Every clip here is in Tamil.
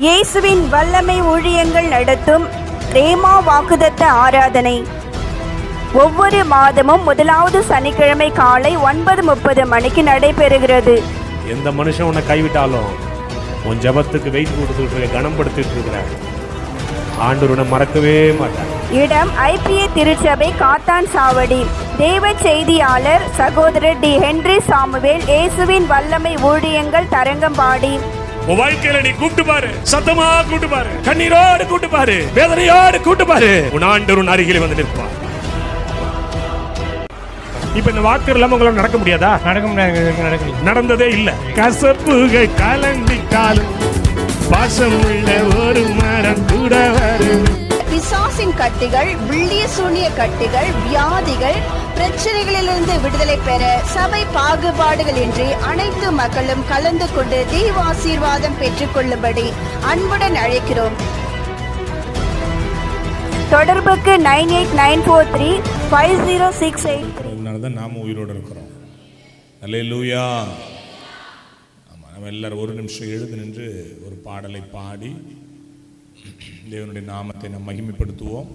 இயேசுவின் வல்லமை ஊழியங்கள் நடத்தும் ரேமா வாக்குதத்த ஆராதனை ஒவ்வொரு மாதமும் முதலாவது சனிக்கிழமை காலை 9:30 மணிக்கு நடைபெறுகிறது. எந்த மனுஷன் உன்னை கைவிட்டாலும் உன் ஜபத்துக்கு வெயிட் கொடுத்துட்டு இருக்க, கனப்படுத்திட்டு இருக்கிற ஆண்டவரை மறக்கவே மாட்டார். இடம் ஐபிஏ திருச்சபை காத்தான் சாவடி. தேவ செய்தியாளர் சகோதரர் டி ஹென்றி சாமுவேல். இயேசுவின் வல்லமை ஊழியங்கள் தரங்கம்பாடி. உன் வாழ்க்கையில நீ கூப்பிட்டு பாரு, சத்தமா கூப்பிட்டு பாரு, கண்ணீரோடு கூப்பிட்டு பாரு, வேதனையோடு கூப்பிட்டு பாரு, உன் ஆண்டவர் அருகிலே வந்து நிற்பார். இப்ப இந்த வாக்கு இல்லாம உங்களால நடக்க முடியாதா? நடக்க முடியாது, நடந்ததே இல்ல. கசப்புகை கலந்திட்டாலும் பாசம் உள்ள ஒரு மரம் கூட வரும். பிசாசின் கட்டிகள், வில்லிய சூனிய கட்டிகள், வியாதிகள், பிரச்சனைகளிலிருந்து விடுதலை பெற சபை பாகுபாடுகள் இன்றி அனைத்து மக்களும் கலந்து கொண்டு தெய்வ ஆசீர்வாதம் பெற்றுக் கொள்ளும்படி அன்புடன் அழைக்கிறோம். தொடர்புக்கு 9894350683. அதனாலதான் நாம உயிரோடு இருக்கிறோம். அல்லேலூயா. ஆமா, நம்ம எல்லாரும் ஒரு நிமிஷம் எழுந்து நின்று ஒரு பாடலை பாடி தேவனுடைய நாமத்தை நாம் மகிமைப்படுத்துவோம்.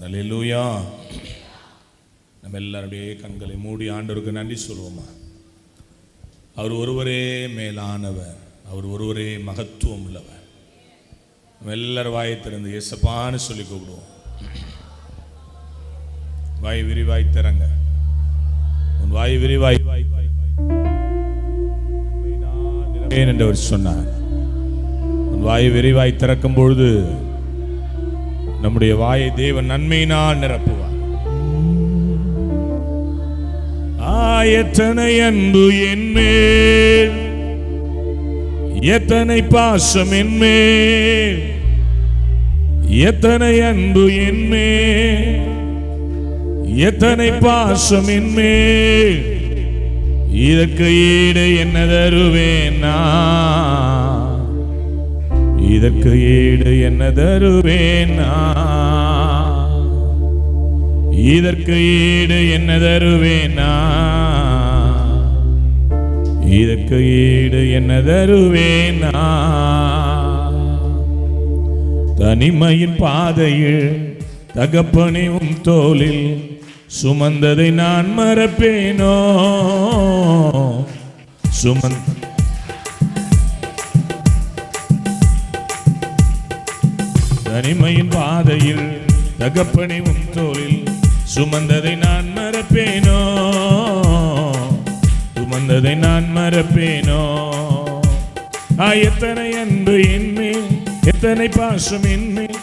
அல்லேலூயா. நம்ம எல்லாருடைய கண்களை மூடி ஆண்டவருக்கு நன்றி சொல்லுவோமா. அவர் ஒருவரே மேலானவர், அவர் ஒருவரே மகத்துவம் உள்ளவர். நம்ம எல்லாரும் வாயை திறந்து இயேசப்பான்னு சொல்லி கூப்பிடுவோம். வாய் விரிவாய் திறங்க, உன் வாய் விரிவாய் என்று அவர் சொன்னார். உன் வாய் விரிவாய் திறக்கும் பொழுது நம்முடைய வாயை தேவன் நன்மையினால் நிரப்புவார். எத்தனை அன்பு என்மேல், எத்தனை பாசம் என்மேல், எத்தனை அன்பு என்மேல், எத்தனை பாசம் என்மேல், இதற்கு ஈடு என்ன தருவேனா, இதற்கு ஈடு என்ன தருவேனா, இதற்கு ஈடு என்ன தருவேனா, இதற்கு ஈடு என்ன தருவேனா. தனிமையின் பாதையில் தகப்பனே உம் தோளில் சுமந்ததை நான் மறப்பேனோ, தனிமையின் பாதையில் தகப்பனே உம் தோளில் சுமந்ததை நான் மறப்பேனோ, சுமந்ததை நான் மறப்பேனோ. எத்தனை அன்பு என்மேல், எத்தனை பாசம் என்மேல்,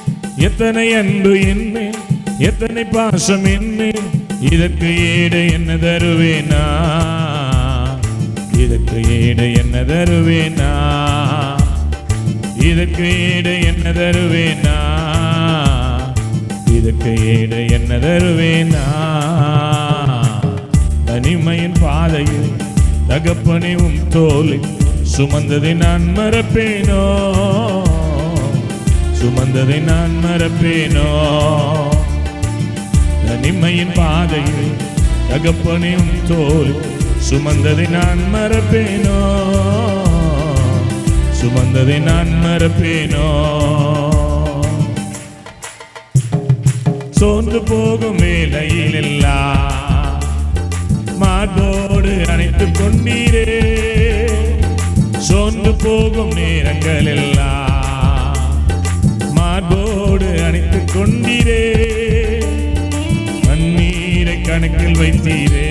எத்தனை அன்பு என்மேல், எத்தனை பாசம் என்மேல், இதற்கு ஈடு என்ன தருவேனா, இதற்கு ஈடு என்ன தருவேனா, இதற்கு ஈடு என்ன தருவேனா, இதற்கு ஈடு என்ன தருவேனா. தனிமையின் பாதையில் தகப்பனே உம் தோளில் சுமந்ததை நான் மறப்பேனோ, சுமந்ததை நான் மறப்பேனோ. தனிமையின் பாதையில் தகப்பனே உம் தோளில் சுமந்ததை நான் மறப்பேனோ, சுமந்ததை நான் மறப்பேனோ. சோர்ந்து போகும் வேளையில் எல்லாம் மார்போடு அணைத்துக் கொண்டீரே, சோர்ந்து போகும் நேரங்கள் எல்லாம் மார்போடு அணைத்துக் கொண்டீரே, கண்ணீரை கணக்கில் வைத்தீரே,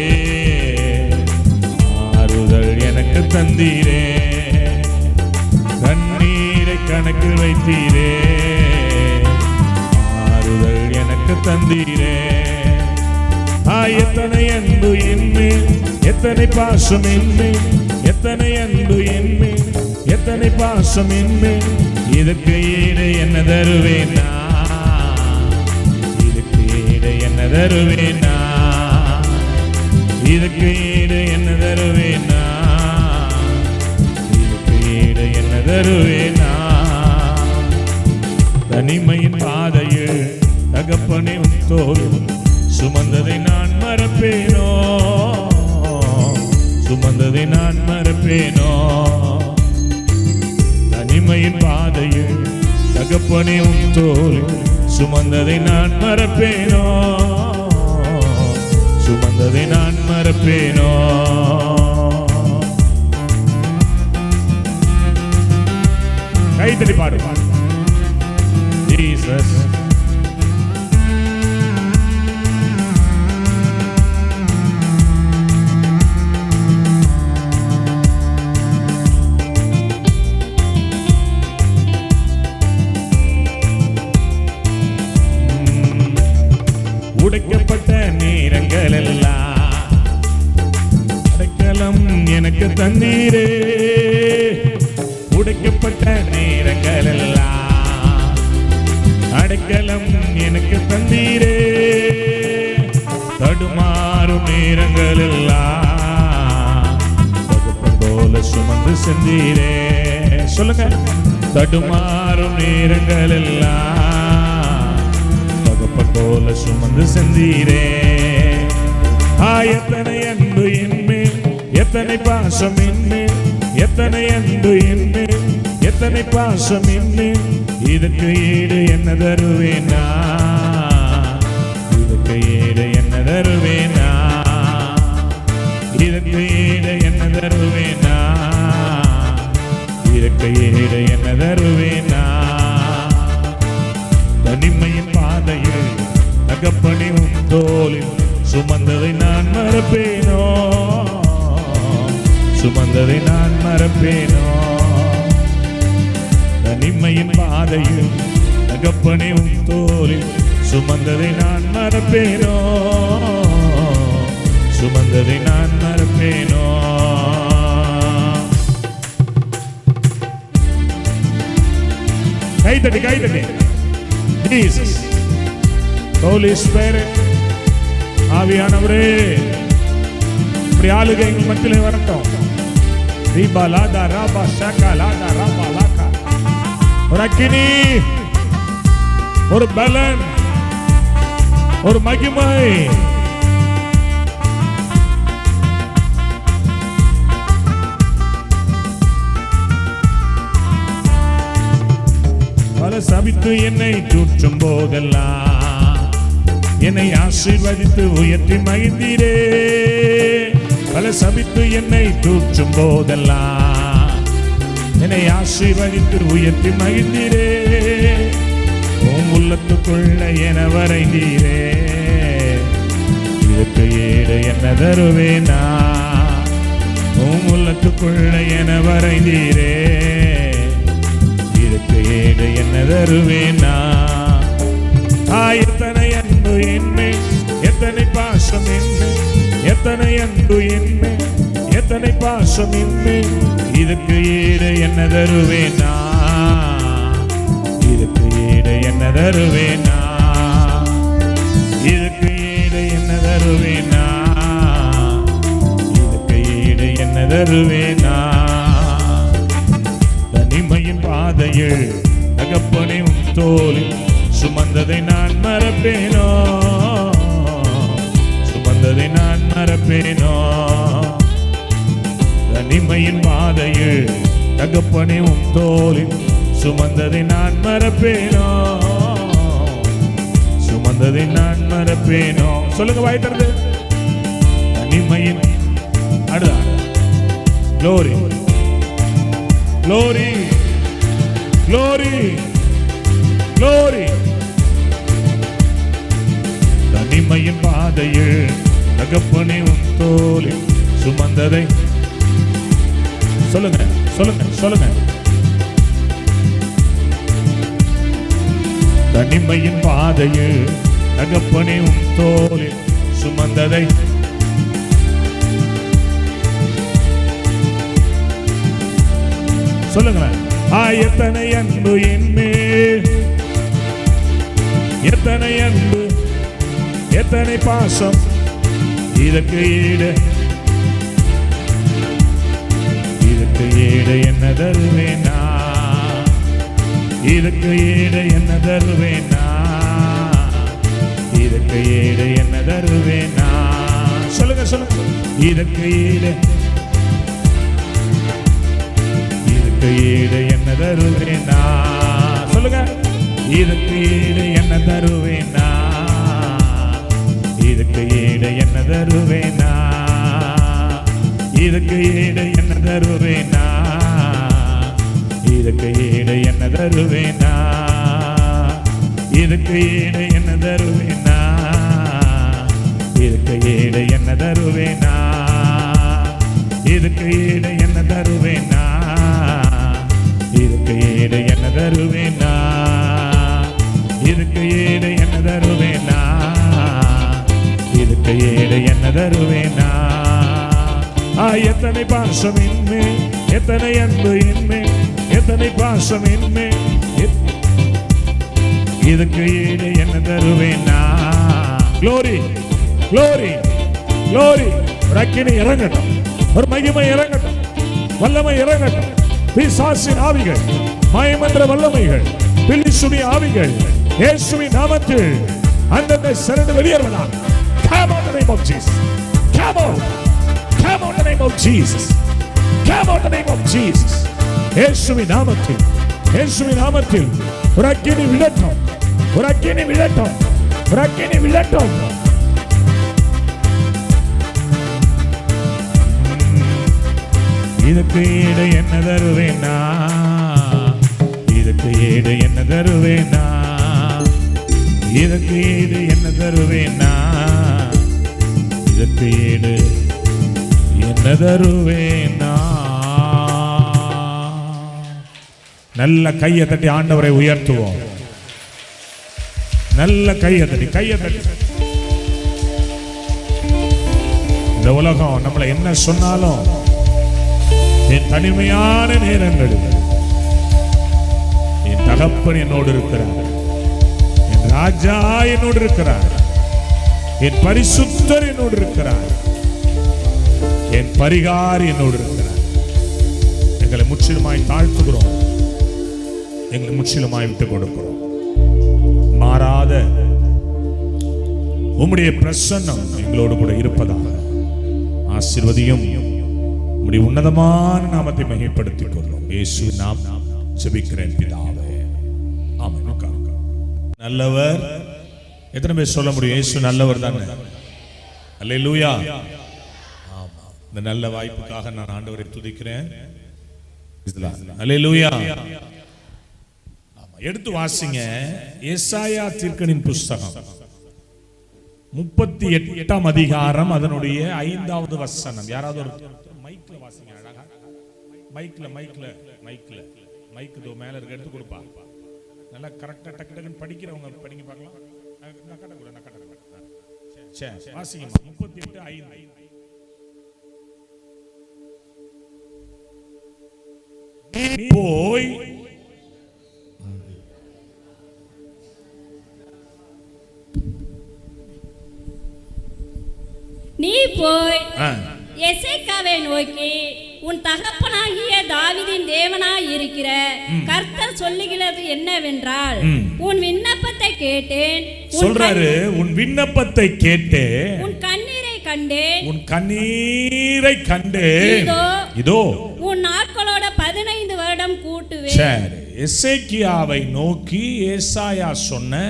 ஆறுதல் எனக்கு தந்தீரே, கண்ணீரை கணக்கில் வைத்தீரே, ஆறுதல் எனக்கு தந்தீரே. எத்தனை அன்பு என்மேல், எத்தனை பாசம் என்மேல், எத்தனை அன்பு என்மேல், எத்தனை பாசம் என்மேல், இதற்கு ஈடு என்ன தருவேனா, இதற்கு ஈடு என்ன தருவேனா, இதற்கு ஈடு என்ன தருவேனா, இதற்கு ஈடு என்ன தருவேனா. தனிமையின் பாதையில் தகப்பனே உன் தோளில் சுமந்ததை நான் மறப்பேனோ, சுமந்ததை நான் மறப்பேனோ. தனிமையின் பாதையில் தகப்பனே உன் தோளில் சுமந்ததை நான் மறப்பேனோ, சுமந்ததை நான் மறப்பேனோ. கைத்தடி பாடு ஜீசஸ். உடைக்கப்பட்ட நேரங்கள் எல்லாம் அடைக்கலம் எனக்கு தந்தீரே, உடைக்கப்பட்ட நேரங்கள் எல்லாம் அடைக்கலம் எனக்கு தந்தீரே. தடுமாறும் நேரங்கள் எல்லாம் தகப்பன் போல சுமந்து சென்றீரே. சொல்லுங்க, தடுமாறும் நேரங்கள் எல்லாம் தகப்பன் போல சுமந்து சென்றீரே. எத்தனை அன்பு என்மேல், எத்தனை பாசம் என்மேல், எத்தனை அன்பு என்மேல், எத்தனை பாசம் என்மேல். இதற்கு ஈடு என்ன தருவேனா, இதற்கு ஈடு என்ன தருவேனா, இதற்கு ஈடு என்ன தருவேனா, இதற்கு ஈடு என்ன தருவேனா. தனிமையின் பாதையில் தகப்பனே உன் தோளில் சுமந்ததை நான் மறப்பேனோ, சுமந்ததை நான் மறப்பேனோ. தனிமையின் பாதையில் தகப்பனே உன் தோளில் சுமந்ததை நான் மறப்பேனோ, சுமந்ததை நான் மறப்பேனோ. கைத்தட்டி கைத்தட்டி ஜீசஸ். ஹோலி ஸ்பிரிட், ஆவியானவரே இப்படி ஆளுகை எங்கள் மத்தியிலே வரட்டும். ரீபா லாதா ராபா ஷாகா லாதா ராபா லாகா. ஒரு அக்கினி, ஒரு பலன், ஒரு மகிமை. பல சபித்து என்னை தூற்றும் போதெல்லாம் என்னை ஆசீர்வதித்து உயர்த்தி மகிழ்ந்தீரே. பல சபித்து என்னை தூற்றும் போதெல்லாம் என்னை ஆசீர்வதித்து உயர்த்தி மகிழ்ந்தீரே. உன் உள்ளத்துக்குள்ள என வரைந்தீரே. இதற்கு ஈடு என்ன தருவேனா, உன் உள்ளத்துக்குள்ள என வரைந்தீரே. இதற்கு ஈடு என்ன தருவேனா. எத்தனை அன்பு என்மேல், எத்தனை பாசம் என்மேல், எத்தனை அன்பு என்மேல், எத்தனை பாசம் என்மேல். இதற்கு ஈடு என்ன தருவேனா, இதற்கு ஈடு என்ன தருவேனா, இதற்கு ஈடு என்ன தருவேனா, இதற்கு ஈடு என்ன தருவேனா. தனிமையின் பாதையில் தகப்பனே உன் தோளில் சுமந்ததை நான் மறப்பேனோ, சுமந்ததை நான் மறப்பேனோ. தனிமையின் பாதையில் தகப்பனே உன் தோளில் சுமந்ததை நான் மறப்பேனோ, சுமந்ததை நான் மறப்பேனோ. சொல்லுங்க வாய் திறந்து. தனிமையின் அடுத்த க்ளோரி க்ளோரி க்ளோரி க்ளோரி. தனிமையின் பாதையில் தகப்பனே உன் தோளில் சுமந்ததை. சொல்லுங்க சொல்லுங்க சொல்லுங்க. தனிமையின் பாதையில் தகப்பனே உன் தோளில் சுமந்ததை. சொல்லுங்களேன். எத்தனை அன்பு என்மேல், எத்தனை அன்பு, எத்தனை பாசம். இதற்கு ஈடு, இதற்கு ஈடு என்ன தருவேனா, இதுக்கு ஈடு என்ன தருவேனா, இதுக்கு ஈடு என்ன தருவேனா, சொல்லுங்க சொல்லுங்க. இதுக்கு ஈடு, இதுக்கு ஈடு என்ன தருவேனா, சொல்லுங்க. இதுக்கு ஈடு என்ன தருவேனா, இதுக்கு ஈடு என்ன தருவேனா, இதுக்கு ஈடு என்ன தருவேனா, இதுக்கு ஈடு என்ன தருவேனா, இதுக்கு ஈடு என்ன தருவேனா, இதுக்கு ஈடு என்ன தருவேனா, இதுக்கு ஈடு என்ன தருவேனா, இதுக்கு ஈடு என்ன தருவேனா, இதுக்கு ஈடு என்ன தருவேனா, இதுக்கு ஈடு என்ன தருவேனா. எத்தனை பாசம் இன்மே, எத்தனை அன்பு இன்மே, எத்தனை பாசம் இன்மே, இதுக்கு ஈடு என்ன தருவேனா. Glory glory glory. ஒரு அக்கினி இறங்கட்டும், ஒரு மகிமை இறங்கட்டும், வல்லமை இறங்கட்டும். பிசாசின் ஆவிகள், மயமன்ற வல்லமைகள், பில்லிசுனி ஆவிகள் இயேசுவின் நாமத்தில் அந்தந்த சிறந்து வெளியேறுவதாக. Come on in the name of Jesus. Come on. Come on in the name of Jesus. Come on in the name of Jesus. இயேசுவின் நாமத்தில், இயேசுவின் நாமத்தில் ஒரு அக்கினி விழட்டும், ஒரு அக்கினி விழட்டும், ஒரு அக்கினி விழட்டும். இதுக்கு ஈடு என்ன தருவேனா, இதுக்கு ஈடு என்ன தருவேனா, இதுக்கு ஈடு என்ன தருவேனா, இதுக்கு ஈடு என்ன தருவேனா. நல்ல கையை தட்டி ஆண்டவரை உயர்த்துவோம். நல்ல கையை தட்டி, கையை தட்டி. இந்த உலகம் நம்மளை என்ன சொன்னாலும், என் தனிமையான நேரங்களில் என் தகப்பன் என்னோடு இருக்கிறார், என் ராஜா என்னோடு இருக்கிறார், என் பரிசுத்தர் என்னோடு இருக்கிறார், என் பரிகாரி என்னோடு இருக்கிறார். எங்களை முற்றிலுமாய் தாழ்த்துகிறோம், எங்களை முற்றிலுமாய் விட்டுக் கொடுக்கிறோம். மாறாத உம்முடைய பிரசன்னம் எங்களோடு கூட இருப்பதாக ஆசீர்வதியும். உம்முடைய உன்னதமான நாமத்தை மகிமைப்படுத்திக் கொள்ளும். இயேசுவின் நாமம் ஜெபிக்கிறேன் பிதாவே, ஆமென். நல்லவர். எத்தனை பேர் சொல்ல முடியும் இயேசு நல்லவர் தானே? அல்லேலூயா. ஆமா, இந்த நல்ல வாய்ப்புக்காக நான் ஆண்டவரை துதிக்கிறேன். அல்லேலூயா. ஆமா, எடுத்து வாசிங்க ஏசாயா தீர்க்கனின் புஸ்தகம் 38ஆம் அதிகாரம் அதனுடைய 5வது வசனம். யாராவது ஒரு மைக்ல வாசிங்க அழகா. மைக்ல மைக்ல மைக்ல மைக் தோ மேல இருக்க எடுத்து கொடுப்பா. நல்லா கரெக்டா டக்கு டக்குன்னு படிக்கிறவங்க படிங்க பார்க்கலாம். நக்கட்ட கூட நக்கட்ட கூட. சரி வாசிங்கம்மா. 38:5. போய் நீ போய் எசேக்காவை நோக்கி, உன் தகப்பனாகிய தாவீதின் தேவனாய் இருக்கிற கர்த்தர் சொல்லுகிறது என்னவென்றால், உன் விண்ணப்பத்தை கேட்டேன். சொல்றாரு, உன் விண்ணப்பத்தை கேட்டேன், உன் கண்ணீரை கண்டேன், உன் கண்ணீரை கண்டேன். இதோ உன் நாட்களோட 15 வருடம் கூட்டுவேன். சரி, எசேக்கியாவை நோக்கி ஏசாயா சொன்ன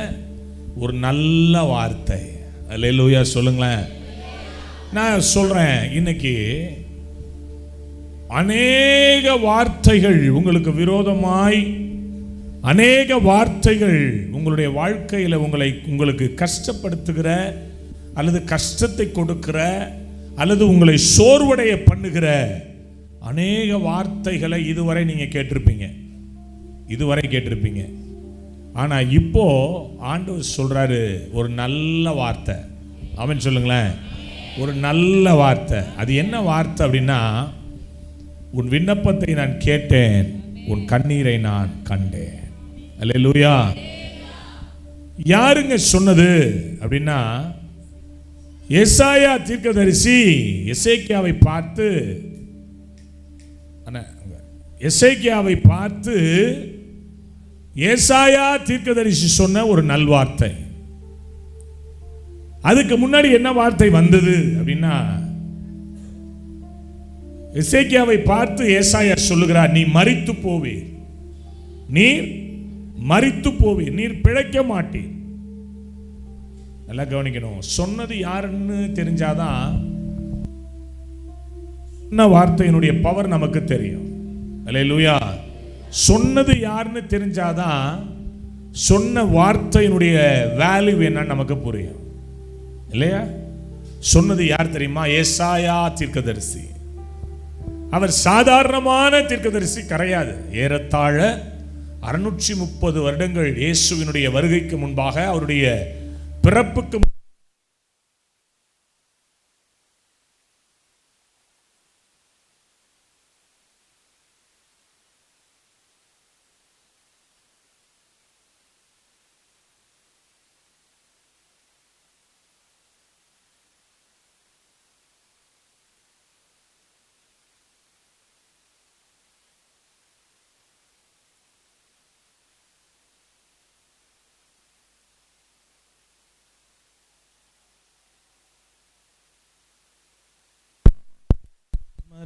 ஒரு நல்ல வார்த்தை. அல்லேலூயா சொல்லுங்களேன். நான் சொல்றேன், இன்னைக்கு அநேக வார்த்தைகள் உங்களுக்கு விரோதமாய், அநேக வார்த்தைகள் உங்களுடைய வாழ்க்கையில் உங்களுக்கு கஷ்டப்படுத்துகிற அல்லது கஷ்டத்தை கொடுக்கிற அல்லது உங்களை சோர்வடைய பண்ணுகிற அநேக வார்த்தைகளை இதுவரை நீங்க கேட்டிருப்பீங்க, இதுவரை கேட்டிருப்பீங்க. ஆனா இப்போ ஆண்டவர் சொல்றாரு ஒரு நல்ல வார்த்தை. அவன் சொல்லுங்களேன், ஒரு நல்ல வார்த்தை. அது என்ன வார்த்தை அப்படின்னா, உன் விண்ணப்பத்தை நான் கேட்டேன், உன் கண்ணீரை நான் கண்டேன். அல்லேலூயா. யாருங்க சொன்னது அப்படின்னா, ஏசாயா தீர்க்கதரிசி எசேக்கியாவை பார்த்து, ஏசாயா தீர்க்கதரிசி சொன்ன ஒரு நல்வார்த்தை. அதுக்கு முன்னாடி என்ன வார்த்தை வந்தது அப்படின்னா, எசேக்கியாவை பார்த்து ஏசாயா சொல்லுகிறார், நீ மரித்து போவீர், நீர் மரித்து போவீர், நீர் பிழைக்க மாட்டீர். நல்லா கவனிக்கணும். சொன்னது யாருன்னு தெரிஞ்சாதான் வார்த்தையினுடைய பவர் நமக்கு தெரியும். அல்லேலூயா. சொன்னது யாருன்னு தெரிஞ்சாதான் சொன்ன வார்த்தையினுடைய வேல்யூ என்னன்னு நமக்கு புரியும் இல்லையா? சொன்னது யார் தெரியுமா? ஏசாயா தீர்க்கதரிசி. அவர் சாதாரணமான தீர்க்கதரிசி கிடையாது. ஏறத்தாழ 630 வருடங்கள் இயேசுவினுடைய வருகைக்கு முன்பாக, அவருடைய பிறப்புக்கு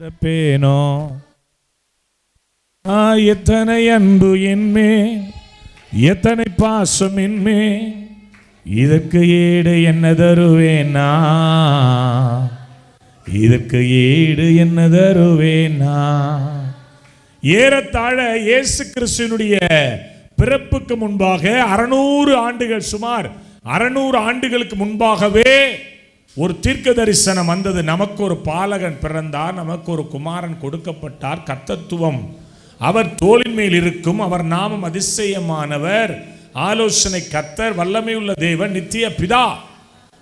மறப்பேனோ? எத்தனை அன்பு என்மே, எத்தனை பாசம் என்மே, இதற்கு ஈடு என்ன தருவேனா? இதற்கு ஈடு என்ன தருவேனா? ஏறத்தாழ இயேசு கிறிஸ்துவினுடைய பிறப்புக்கு முன்பாக 600 ஆண்டுகள், சுமார் 600 ஆண்டுகளுக்கு முன்பாகவே ஒரு தீர்க்க தரிசனம் வந்தது. நமக்கு ஒரு பாலகன் பிறந்தார், நமக்கு ஒரு குமாரன் கொடுக்கப்பட்டார், கர்த்தத்துவம் அவர் தோளின் மேல் இருக்கும், அவர் நாமம் அதிசயமானவர், ஆலோசனை கர்த்தர், வல்லமையுள்ள தேவன், நித்திய பிதா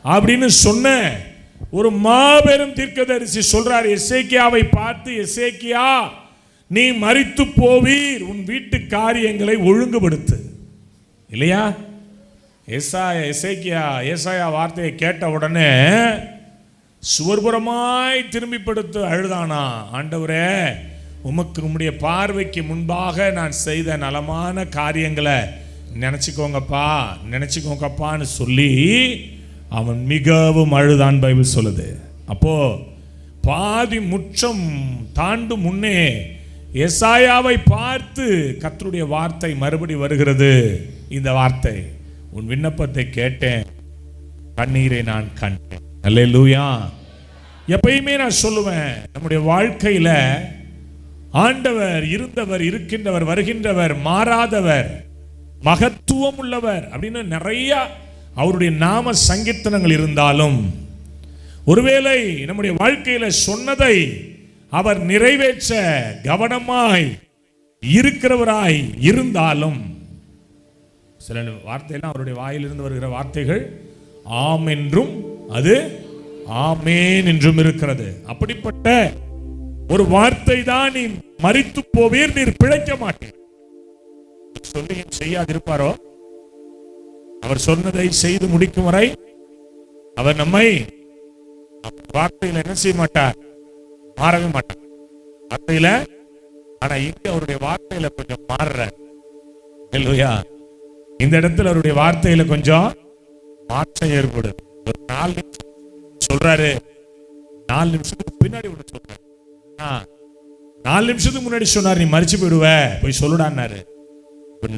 அப்படின்னு சொன்ன ஒரு மாபெரும் தீர்க்கதரிசி சொல்றார் எசேக்கியாவை பார்த்து, எசேக்கியா நீ மரித்து போவீர், உன் வீட்டு காரியங்களை ஒழுங்குபடுத்து. இல்லையா? ஏசாயா வார்த்தையை கேட்ட உடனே சுவர்புறமாய் திரும்பி படுத்து அழுதானா, ஆண்டவரே உமக்கு உம்முடைய பார்வைக்கு முன்பாக நான் செய்த நலமான காரியங்களை நினைச்சுக்கோங்கப்பான்னு சொல்லி அவன் மிகவும் அழுதான் பைபிள் சொல்லுது. அப்போ பாதி முற்றம் தாண்டும் முன்னே ஏசாயாவை பார்த்து கர்த்தருடைய வார்த்தை மறுபடி வருகிறது. இந்த வார்த்தை, உன் விண்ணப்பத்தை கேட்டேன், கண்ணீரை நான் கண்டேன். அல்லேலூயா. எப்பயுமே நான் சொல்லுவேன், நம்முடைய வாழ்க்கையில ஆண்டவர் இருந்தவர், இருக்கின்றவர், வருகின்றவர், மாறாதவர், மகத்துவம் உள்ளவர் அப்படின்னு நிறைய அவருடைய நாம சங்கீர்த்தனங்கள் இருந்தாலும், ஒருவேளை நம்முடைய வாழ்க்கையில சொன்னதை அவர் நிறைவேற்ற கவனமாய் இருக்கிறவராய் இருந்தாலும், சில வார்த்தையெல்லாம் அவருடைய வாயிலிருந்து வருகிற வார்த்தைகள் ஆம் என்றும் அது ஆமேன் என்றும் இருக்கிறது. அப்படிப்பட்ட ஒரு வார்த்தை தான், நீ மரித்து போவீர், நீர் பிழைக்க மாட்டீர். சொல்லியும் செய்யாதிருப்பாரோ? அவர் சொன்னதை செய்து முடிக்கும் வரை அவர் நம்மை வார்த்தையில என்ன செய்ய மாட்டார்? மாறவே மாட்டார் வார்த்தையில. ஆனா இங்க அவருடைய வார்த்தையில கொஞ்சம் மாறுற. இந்த இடத்துல அவருடைய வார்த்தையில கொஞ்சம் மாற்றம் ஏற்படுது. ஒரு 4 நிமிஷம் சொல்றாரு, 4 நிமிஷத்துக்கு பின்னாடி ஒண்ணு சொல்றாரு. 4 நிமிஷத்துக்கு முன்னாடி சொன்னார், நீ மரிச்சு போயிடுவ, போய் சொல்லுடான்னாரு.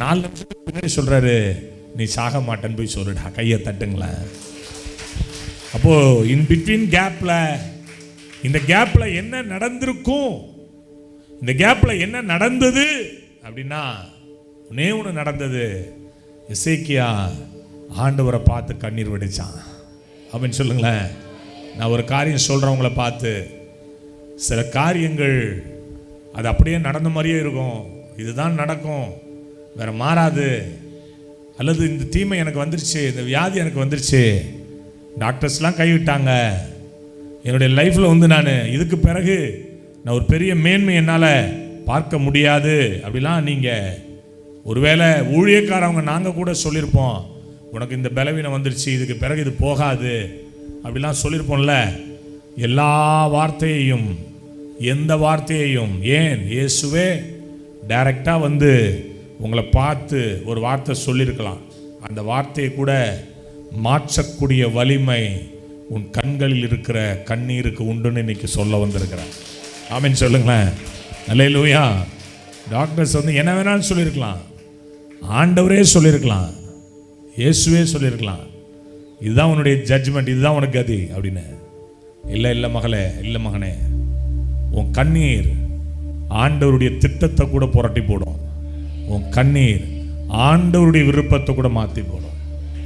4 நிமிஷத்துக்கு பின்னாடி சொல்றாரு, நீ சாக மாட்டேன்னு போய் சொல்லுடா. கையை தட்டுங்களேன். அப்போ இன் பிட்வீன் கேப்ல, இந்த கேப்ல என்ன நடந்திருக்கும், இந்த கேப்ல என்ன நடந்தது அப்படின்னா, ஒண்ணே ஒன்று நடந்தது. எசேக்கியா ஆண்டவரை பார்த்து கண்ணீர் வடிச்சான் அப்படின்னு சொல்லுங்களேன். நான் ஒரு காரியம் சொல்றவங்களை பார்த்து, சில காரியங்கள் அது அப்படியே நடந்த மாதிரியே இருக்கும், இதுதான் நடக்கும், வேற மாறாது, அல்லது இந்த தீமை எனக்கு வந்துருச்சு, இந்த வியாதி எனக்கு வந்துருச்சு, டாக்டர்ஸ்லாம் கைவிட்டாங்க, என்னுடைய லைஃப்பில் வந்து நான் இதுக்கு பிறகு நான் ஒரு பெரிய மேன்மை என்னால் பார்க்க முடியாது அப்படிலாம் நீங்கள் ஒருவேளை ஊழியக்காரவங்க நாங்கள் கூட சொல்லியிருப்போம், உனக்கு இந்த பலவீனம் வந்துருச்சு, இதுக்கு பிறகு இது போகாது அப்படிலாம் சொல்லியிருப்போம்ல. எல்லா வார்த்தையையும், எந்த வார்த்தையையும், ஏன் இயேசுவே டைரக்டாக வந்து உங்களை பார்த்து ஒரு வார்த்தை சொல்லியிருக்கலாம். அந்த வார்த்தையை கூட மாற்றக்கூடிய வலிமை உன் கண்களில் இருக்கிற கண்ணீருக்கு உண்டுன்னு இன்னைக்கு சொல்ல வந்திருக்கிறேன். ஆமென் சொல்லுங்களேன். அல்லேலூயா. டாக்டர்ஸ் என்ன வேணாலும் சொல்லியிருக்கலாம், ஆண்டவரே சொல்லியிருக்கலாம், இயேசுவே சொல்லியிருக்கலாம், இதுதான் உன்னுடைய ஜட்ஜ்மெண்ட், இதுதான் உனக்கு கதி அப்படின்னு. இல்லை இல்லை மகளே, இல்லை மகனே, உன் கண்ணீர் ஆண்டவருடைய திட்டத்தை கூட புரட்டி போடும். உன் கண்ணீர் ஆண்டவருடைய விருப்பத்தை கூட மாற்றி போடும்.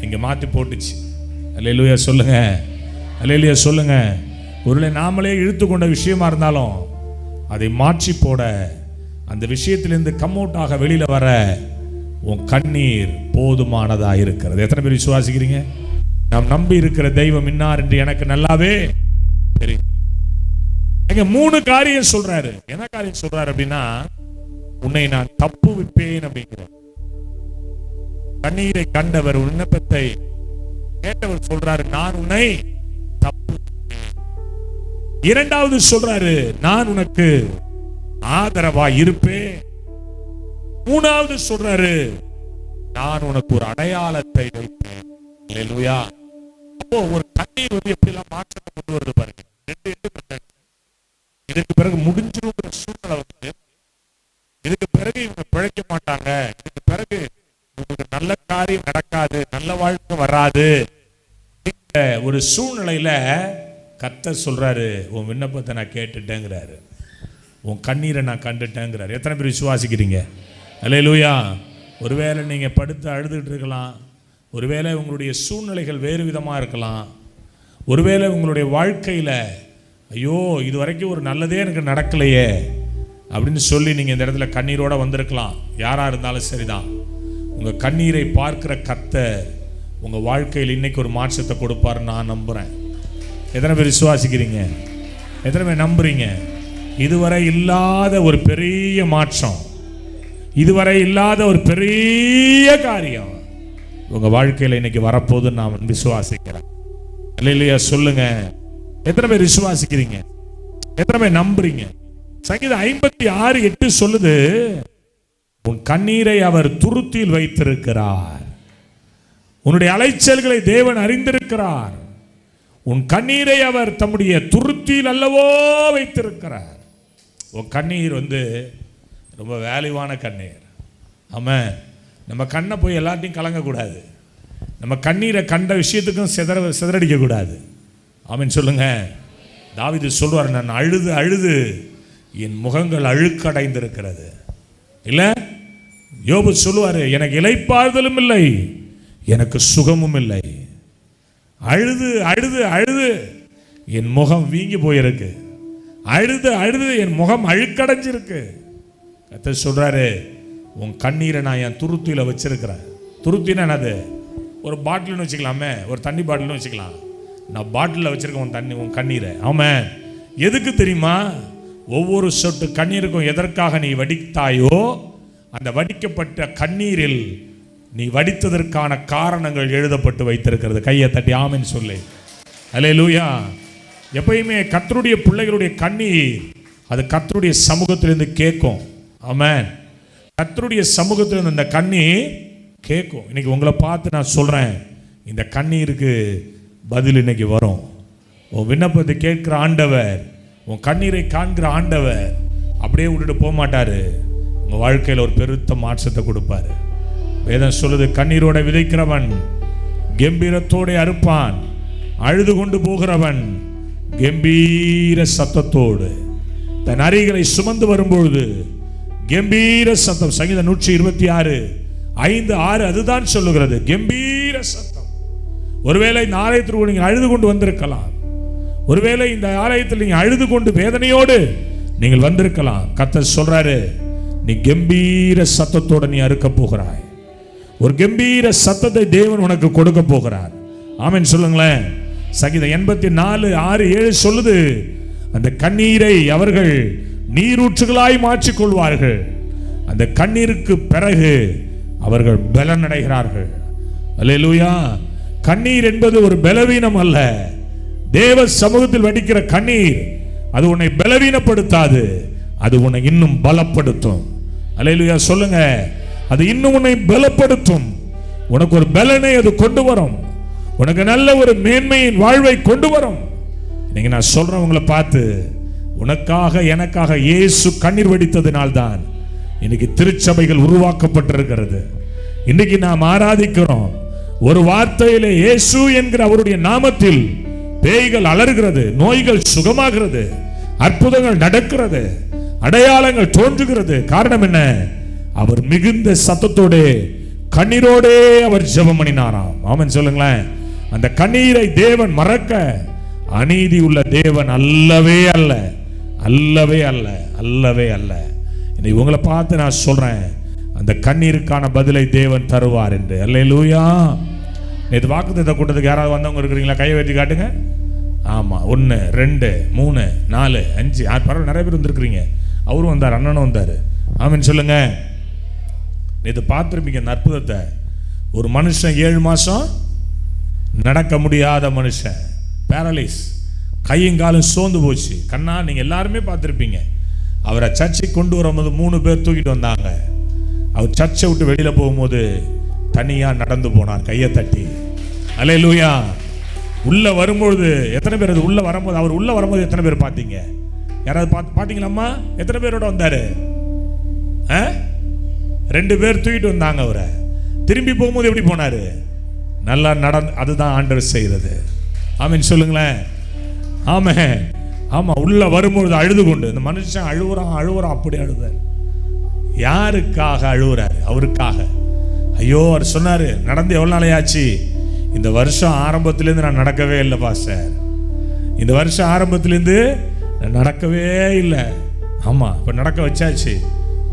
இங்கே மாற்றி போட்டுச்சு. அல்லேலூயா சொல்லுங்க, அல்லேலூயா சொல்லுங்க. ஒருவேளை நாமளே இழுத்து கொண்ட விஷயமா இருந்தாலும் அதை மாற்றி போட, அந்த விஷயத்திலிருந்து கம் அவுட் ஆக வெளியில வர உன் கண்ணீர் போதுமானதா இருக்கிறது. எத்தனை பேர் விசுவாசிக்கிறீங்க? நாம் நம்பி இருக்கிற தெய்வம் இன்னார் என்று எனக்கு நல்லாவே தெரியும். 3 காரியம் சொல்றாரு. என்ன காரியம் சொல்றாரு அப்படின்னா, உன்னை நான் தப்பு விப்பேன் அப்படிங்கிற. கண்ணீரை கண்டவர், விண்ணப்பத்தை கேட்டவர் சொல்றாரு, நான் உன்னை தப்பு. இரண்டாவது சொல்றாரு, நான் உனக்கு ஆதரவா இருப்பேன். மூணாவது சொல்றாரு, நான் உனக்கு ஒரு அடையாளத்தை வைப்பேன். அல்லேலூயா. அப்போ ஒரு கண்ணீர் எப்படி எல்லாம் மாற்றத்தை கொண்டு வருது பாருங்க. இதுக்கு பிறகு முடிஞ்சிருக்கிற சூழ்நிலை இதுக்கு பிறகு இவங்க பிழைக்க மாட்டாங்க, இதுக்கு பிறகு உங்களுக்கு நல்ல காரியம் நடக்காது, நல்ல வாழ்க்கை வராது. ஒரு சூழ்நிலையில கர்த்தர் சொல்றாரு, உன் விண்ணப்பத்தை நான் கேட்டுட்டேங்கிறாரு, உன் கண்ணீரை நான் கண்டுட்டேங்கிறாரு. எத்தனை பேர் விசுவாசிக்கிறீங்க? அல்லேலூயா. ஒருவேளை நீங்க படுத்து அழுதுகிட்டு இருக்கலாம், ஒருவேளை உங்களுடைய சூழ்நிலைகள் வேறு விதமாக இருக்கலாம், ஒருவேளை உங்களுடைய வாழ்க்கையில் ஐயோ இது வரைக்கும் ஒரு நல்லதே எனக்கு நடக்கலையே அப்படின்னு சொல்லி நீங்கள் இந்த இடத்துல கண்ணீரோடு வந்திருக்கலாம். யாராக இருந்தாலும் சரிதான். உங்கள் கண்ணீரை பார்க்குற கர்த்தர் உங்கள் வாழ்க்கையில் இன்னைக்கு ஒரு மாற்றத்தை கொடுப்பாருன்னு நான் நம்புகிறேன். எத்தனை பேர் விசுவாசிக்கிறீங்க? எத்தனை பேர் நம்புறீங்க? இதுவரை இல்லாத ஒரு பெரிய மாற்றம், இதுவரை இல்லாத ஒரு பெரிய காரியம் உங்க வாழ்க்கையில இன்னைக்கு வரப்போகுதுன்னு நான் விசுவாசிக்கிறேன். அல்லேலூயா சொல்லுங்க. எத்தனை பேர் விசுவாசிக்கிறீங்க? எத்தனை பேர் நம்புறீங்க? சங்கீதம் 56:8 சொல்லுது, உன் கண்ணீரை அவர் துருத்தியில் வைத்திருக்கிறார், உன்னுடைய அலைச்சல்களை தேவன் அறிந்திருக்கிறார், உன் கண்ணீரை அவர் தம்முடைய துருத்தியில் அல்லவோ வைத்திருக்கிறார். உன் கண்ணீர் ரொம்ப வேல்யூவான கண்ணீர். ஆமாம். நம்ம கண்ணை போய் எல்லாத்தையும் கலங்கக்கூடாது, நம்ம கண்ணீரை கண்ட விஷயத்துக்கும் சிதறடிக்கக்கூடாது. ஆமென் சொல்லுங்க. தாவீது சொல்வார், நான் அழுது அழுது என் முகங்கள் அழுக்கடைந்திருக்கிறது. இல்லை, யோபு சொல்லுவார், எனக்கு இளைப்பாறுதலும் இல்லை, எனக்கு சுகமும் இல்லை. அழுது அழுது அழுது என் முகம் வீங்கி போயிருக்கு, அழுது அழுது என் முகம் அழுக்கடைஞ்சிருக்கு. கர்த்தர் சொல்றாரு, உன் கண்ணீரை நான் என் துருத்தியில் வச்சிருக்கிறேன். துருத்தினா என்னது? ஒரு பாட்டில்னு வச்சுக்கலாமே, ஒரு தண்ணி பாட்டில்னு வச்சுக்கலாம். நான் பாட்டிலில் வச்சிருக்கேன் உன் கண்ணீரை. ஆமாம். எதுக்கு தெரியுமா? ஒவ்வொரு சொட்டு கண்ணீருக்கும் எதற்காக நீ வடித்தாயோ அந்த வடிக்கப்பட்ட கண்ணீரில் நீ வடித்ததற்கான காரணங்கள் எழுதப்பட்டு வைத்திருக்கிறது. கையை தட்டி ஆமென் சொல்லு. அல்லேலூயா. எப்பயுமே கர்த்தருடைய பிள்ளைகளுடைய கண்ணீர் அது கர்த்தருடைய சமூகத்திலிருந்து கேட்கும். ஆமென். கர்த்தருடைய சமூகத்திலிருந்து இந்த கண்ணீர் கேட்கும். இன்னைக்கு உங்களை பார்த்து நான் சொல்றேன், இந்த கண்ணீருக்கு பதில் இன்னைக்கு வரும். உன் விண்ணப்பத்தை கேட்கிற ஆண்டவர், உன் கண்ணீரை காண்கிற ஆண்டவர் அப்படியே விட்டுட்டு போக மாட்டாரு. உங்க வாழ்க்கையில் ஒரு பெருத்த மாற்றத்தை கொடுப்பாரு. வேதம் சொல்லுது, கண்ணீரோட விதைக்கிறவன் கம்பீரத்தோட அறுப்பான், அழுது கொண்டு போகிறவன் கம்பீர சத்தத்தோடு தன் அரிகளை சுமந்து வரும்பொழுது கம்பீர சத்தம். சங்கீதம் 126:5-6 அதுதான் சொல்லுகிறது, கம்பீர சத்தம். ஒருவேளை இந்த ஆலயத்திற்கு நீங்கள் அழுது கொண்டு வந்திருக்கலாம், ஒருவேளை இந்த ஆலயத்தில் நீங்கள் அழுது கொண்டு வேதனையோடு நீங்கள் வந்திருக்கலாம். கர்த்தர் சொல்றாரு, நீ கம்பீர சத்தத்தோடு நீ அறுக்க போகிறாய். ஒரு கம்பீர சத்தத்தை தேவன் உனக்கு கொடுக்க போகிறார். ஆமென் சொல்லுங்களேன். சங்கீதம் 84:6-7 சொல்லுது, அந்த கண்ணீரை அவர்கள் நீரூற்றுகளாய் மாற்றிக்கொள்வார்கள், அந்த கண்ணீருக்கு பிறகு அவர்கள் பலன் அடைகிறார்கள். அல்லேலூயா. கண்ணீர் என்பது ஒரு பலவீனம் அல்ல. தேவ சமூகத்தில் வடிக்கிற கண்ணீர் அது உன்னை பலவீனப்படுத்தாது, அது உன்னை இன்னும் பலப்படுத்தும். அல்லேலூயா சொல்லுங்க. அது இன்னும் உன்னை பலப்படுத்தும். உனக்கு ஒரு பலனை அது கொண்டு வரும். உனக்கு நல்ல ஒரு மேன்மையின் வாழ்வை கொண்டு வரும். இன்னைக்கு நான் சொல்றேன் உங்களை பார்த்து, உனக்காக எனக்காக இயேசு கண்ணீர் வடித்ததினால்தான் இன்னைக்கு திருச்சபைகள் உருவாக்கப்பட்டிருக்கிறது. இன்னைக்கு நாம் ஆராதிக்கிறோம். ஒரு வார்த்தையிலே இயேசு என்கிற அவருடைய நாமத்தில் பேய்கள் அலறுகிறது, நோய்கள் சுகமாகிறது, அற்புதங்கள் நடக்கிறது, அடையாளங்கள் தோன்றுகிறது. காரணம் என்ன? அவர் மிகுந்த சத்தத்தோட கண்ணீரோடே அவர் ஜெபம் பண்ணினாராம். ஆமென் சொல்லுங்களேன். அந்த கண்ணீரை தேவன் மறக்க அநீதி உள்ள தேவன் அல்லவே அல்ல, அல்லவே அல்ல, அல்லவே அல்ல. இன்னைக்கு உங்களை பார்த்து நான் சொல்றேன், அந்த கண்ணீருக்கான பதிலை தேவன் தருவார் என்று. அல்லேலூயா. நேற்று வாக்குத்தத்த கூட்டத்துக்கு யாராவது வந்தவங்க இருக்கிறீங்களா? கையை வைத்து காட்டுங்க. ஆமா, 1 2 3 4 5 6 பரவாயில்ல, நிறைய பேர் வந்திருக்கிறீங்க. அவரும் வந்தார், அண்ணனும் வந்தார். ஆமென் சொல்லுங்க. நேற்று பார்த்துருப்பீங்க அந்த அற்புதத்தை. ஒரு மனுஷன் 7 மாசம் நடக்க முடியாத மனுஷன், பேரலைஸ், கையும் காலும் சோர்ந்து போச்சு. கண்ணா நீங்க எல்லாருமே பார்த்துருப்பீங்க. அவரை சர்ச்சை கொண்டு வரும்போது 3 பேர் தூக்கிட்டு வந்தாங்க. அவர் சர்ச்சை விட்டு வெளியில போகும்போது தனியா நடந்து போனார், கையை தட்டி. அல்லேலூயா. உள்ள வரும்போது எத்தனை பேர், அது உள்ள வரும்போது, அவர் உள்ள வரும்போது எத்தனை பேர் பார்த்தீங்க? யாராவது பார்த்தீங்களாம்மா? எத்தனை பேரோட வந்தாரு? 2 பேர் தூக்கிட்டு வந்தாங்க அவரை. திரும்பி போகும்போது எப்படி போனாரு? நல்லா நடந்து. அதுதான் ஆண்டவர் செய்யறது. ஆமென் சொல்லுங்களேன். ஆமென். ஆமா, உள்ள வரும்பொழுது அழுது கொண்டு, இந்த மனுஷன் அழுவுறான் அப்படி அழுதார். யாருக்காக அழுவுறாரு? அவருக்காக. ஐயோ, அவர் சொன்னாரு, நடந்து எவ்வளவு நாளையாச்சு? இந்த வருஷம் ஆரம்பத்திலேருந்து நான் நடக்கவே இல்லை பாஸ்டர். இந்த வருஷம் ஆரம்பத்திலேருந்து நான் நடக்கவே இல்லை. ஆமா, இப்ப நடக்க வச்சாச்சு.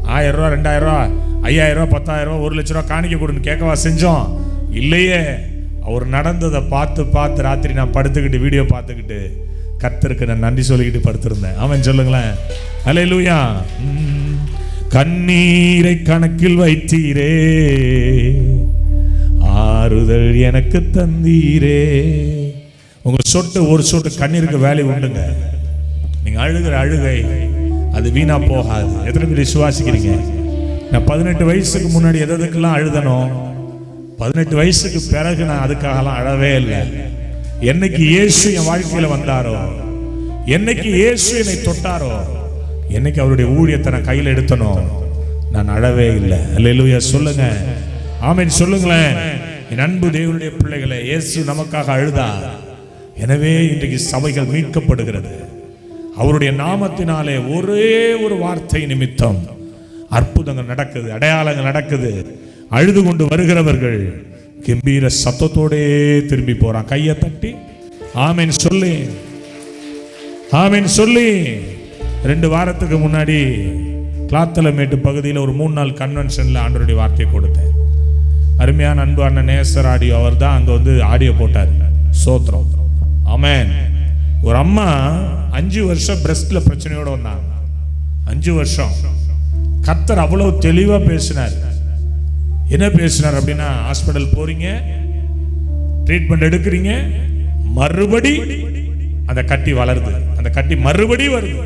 1000 ரூபா, 2000 ரூபா, 5000 ரூபா, 10000 ரூபா, 1 லட்ச ரூபா காணிக்க கொடுன்னு கேட்கவா செஞ்சோம்? இல்லையே. அவர் நடந்ததை பார்த்து ராத்திரி நான் படுத்துக்கிட்டு வீடியோ பார்த்துக்கிட்டு கர்த்தருக்கு நான் நன்றி சொல்லிக்கிட்டு படுத்திருந்தேன். அவன் சொல்லுங்களேன். அல்லேலூயா. கண்ணீரை கணக்கில் வைத்தீரே, ஆறுதல் எனக்கு தந்தீரே. உங்க சொட்டு ஒரு சொட்டு கண்ணீருக்கு வேலை உண்டுங்க. நீங்க அழுகிற அழுகை அது வீணா போகாது. எத்தனை பேர் விசுவாசிக்கிறீங்க? நான் 18 வயசுக்கு முன்னாடி எதுக்கெல்லாம் அழுதனும், 18 வயசுக்கு பிறகு நான் அதுக்காகலாம் அழவே இல்லை. என்னைக்கு இயேசு என் வாழ்க்கையில வந்தாரோ, என்னைக்கு இயேசு என்னை தொட்டாரோ, என்னைக்கு அவருடைய ஊழியத்தை நான் கையில் எடுத்தனோ, நான் அழவே இல்லை. அல்லேலூயா சொல்லுங்க. ஆமென் சொல்லுங்களேன். என் அன்பு தேவனுடைய பிள்ளைகளை, இயேசு நமக்காக அழுதார். எனவே இன்றைக்கு சபைகள் மீட்கப்படுகிறது. அவருடைய நாமத்தினாலே ஒரே ஒரு வார்த்தை நிமித்தம் அற்புதங்கள் நடக்குது, அடையாளங்கள் நடக்குது. அழுது கொண்டு வருகிறவர்கள் கம்பீர சத்தத்தோடே திரும்பி போறான். கையை தட்டி ஆமென் சொல்லி, ஆமென் சொல்லி. 2 வாரத்துக்கு முன்னாடி கிளாத்தலமேட்டு பகுதியில் ஒரு 3 நாள் கன்வென்ஷன்ல ஆண்டவருடைய வார்த்தையை கொடுத்தேன். அருமையான அன்பு அண்ணன் நேசர் ஆடியோ, அவர் தான் அங்க வந்து ஆடியோ போட்டார். சோத்ரம். ஆமென். ஒரு அம்மா 5 வருஷம் பிரஸ்ட்ல பிரச்சனையோட வந்தாங்க. 5 வருஷம். கர்த்தர் அவ்வளவு தெளிவா பேசினார். என்ன பேசினார் அப்படின்னா, ஹாஸ்பிடல் போறீங்க, ட்ரீட்மெண்ட் எடுக்கிறீங்க, மறுபடி அந்த கட்டி வளருது, அந்த கட்டி மறுபடி வருது,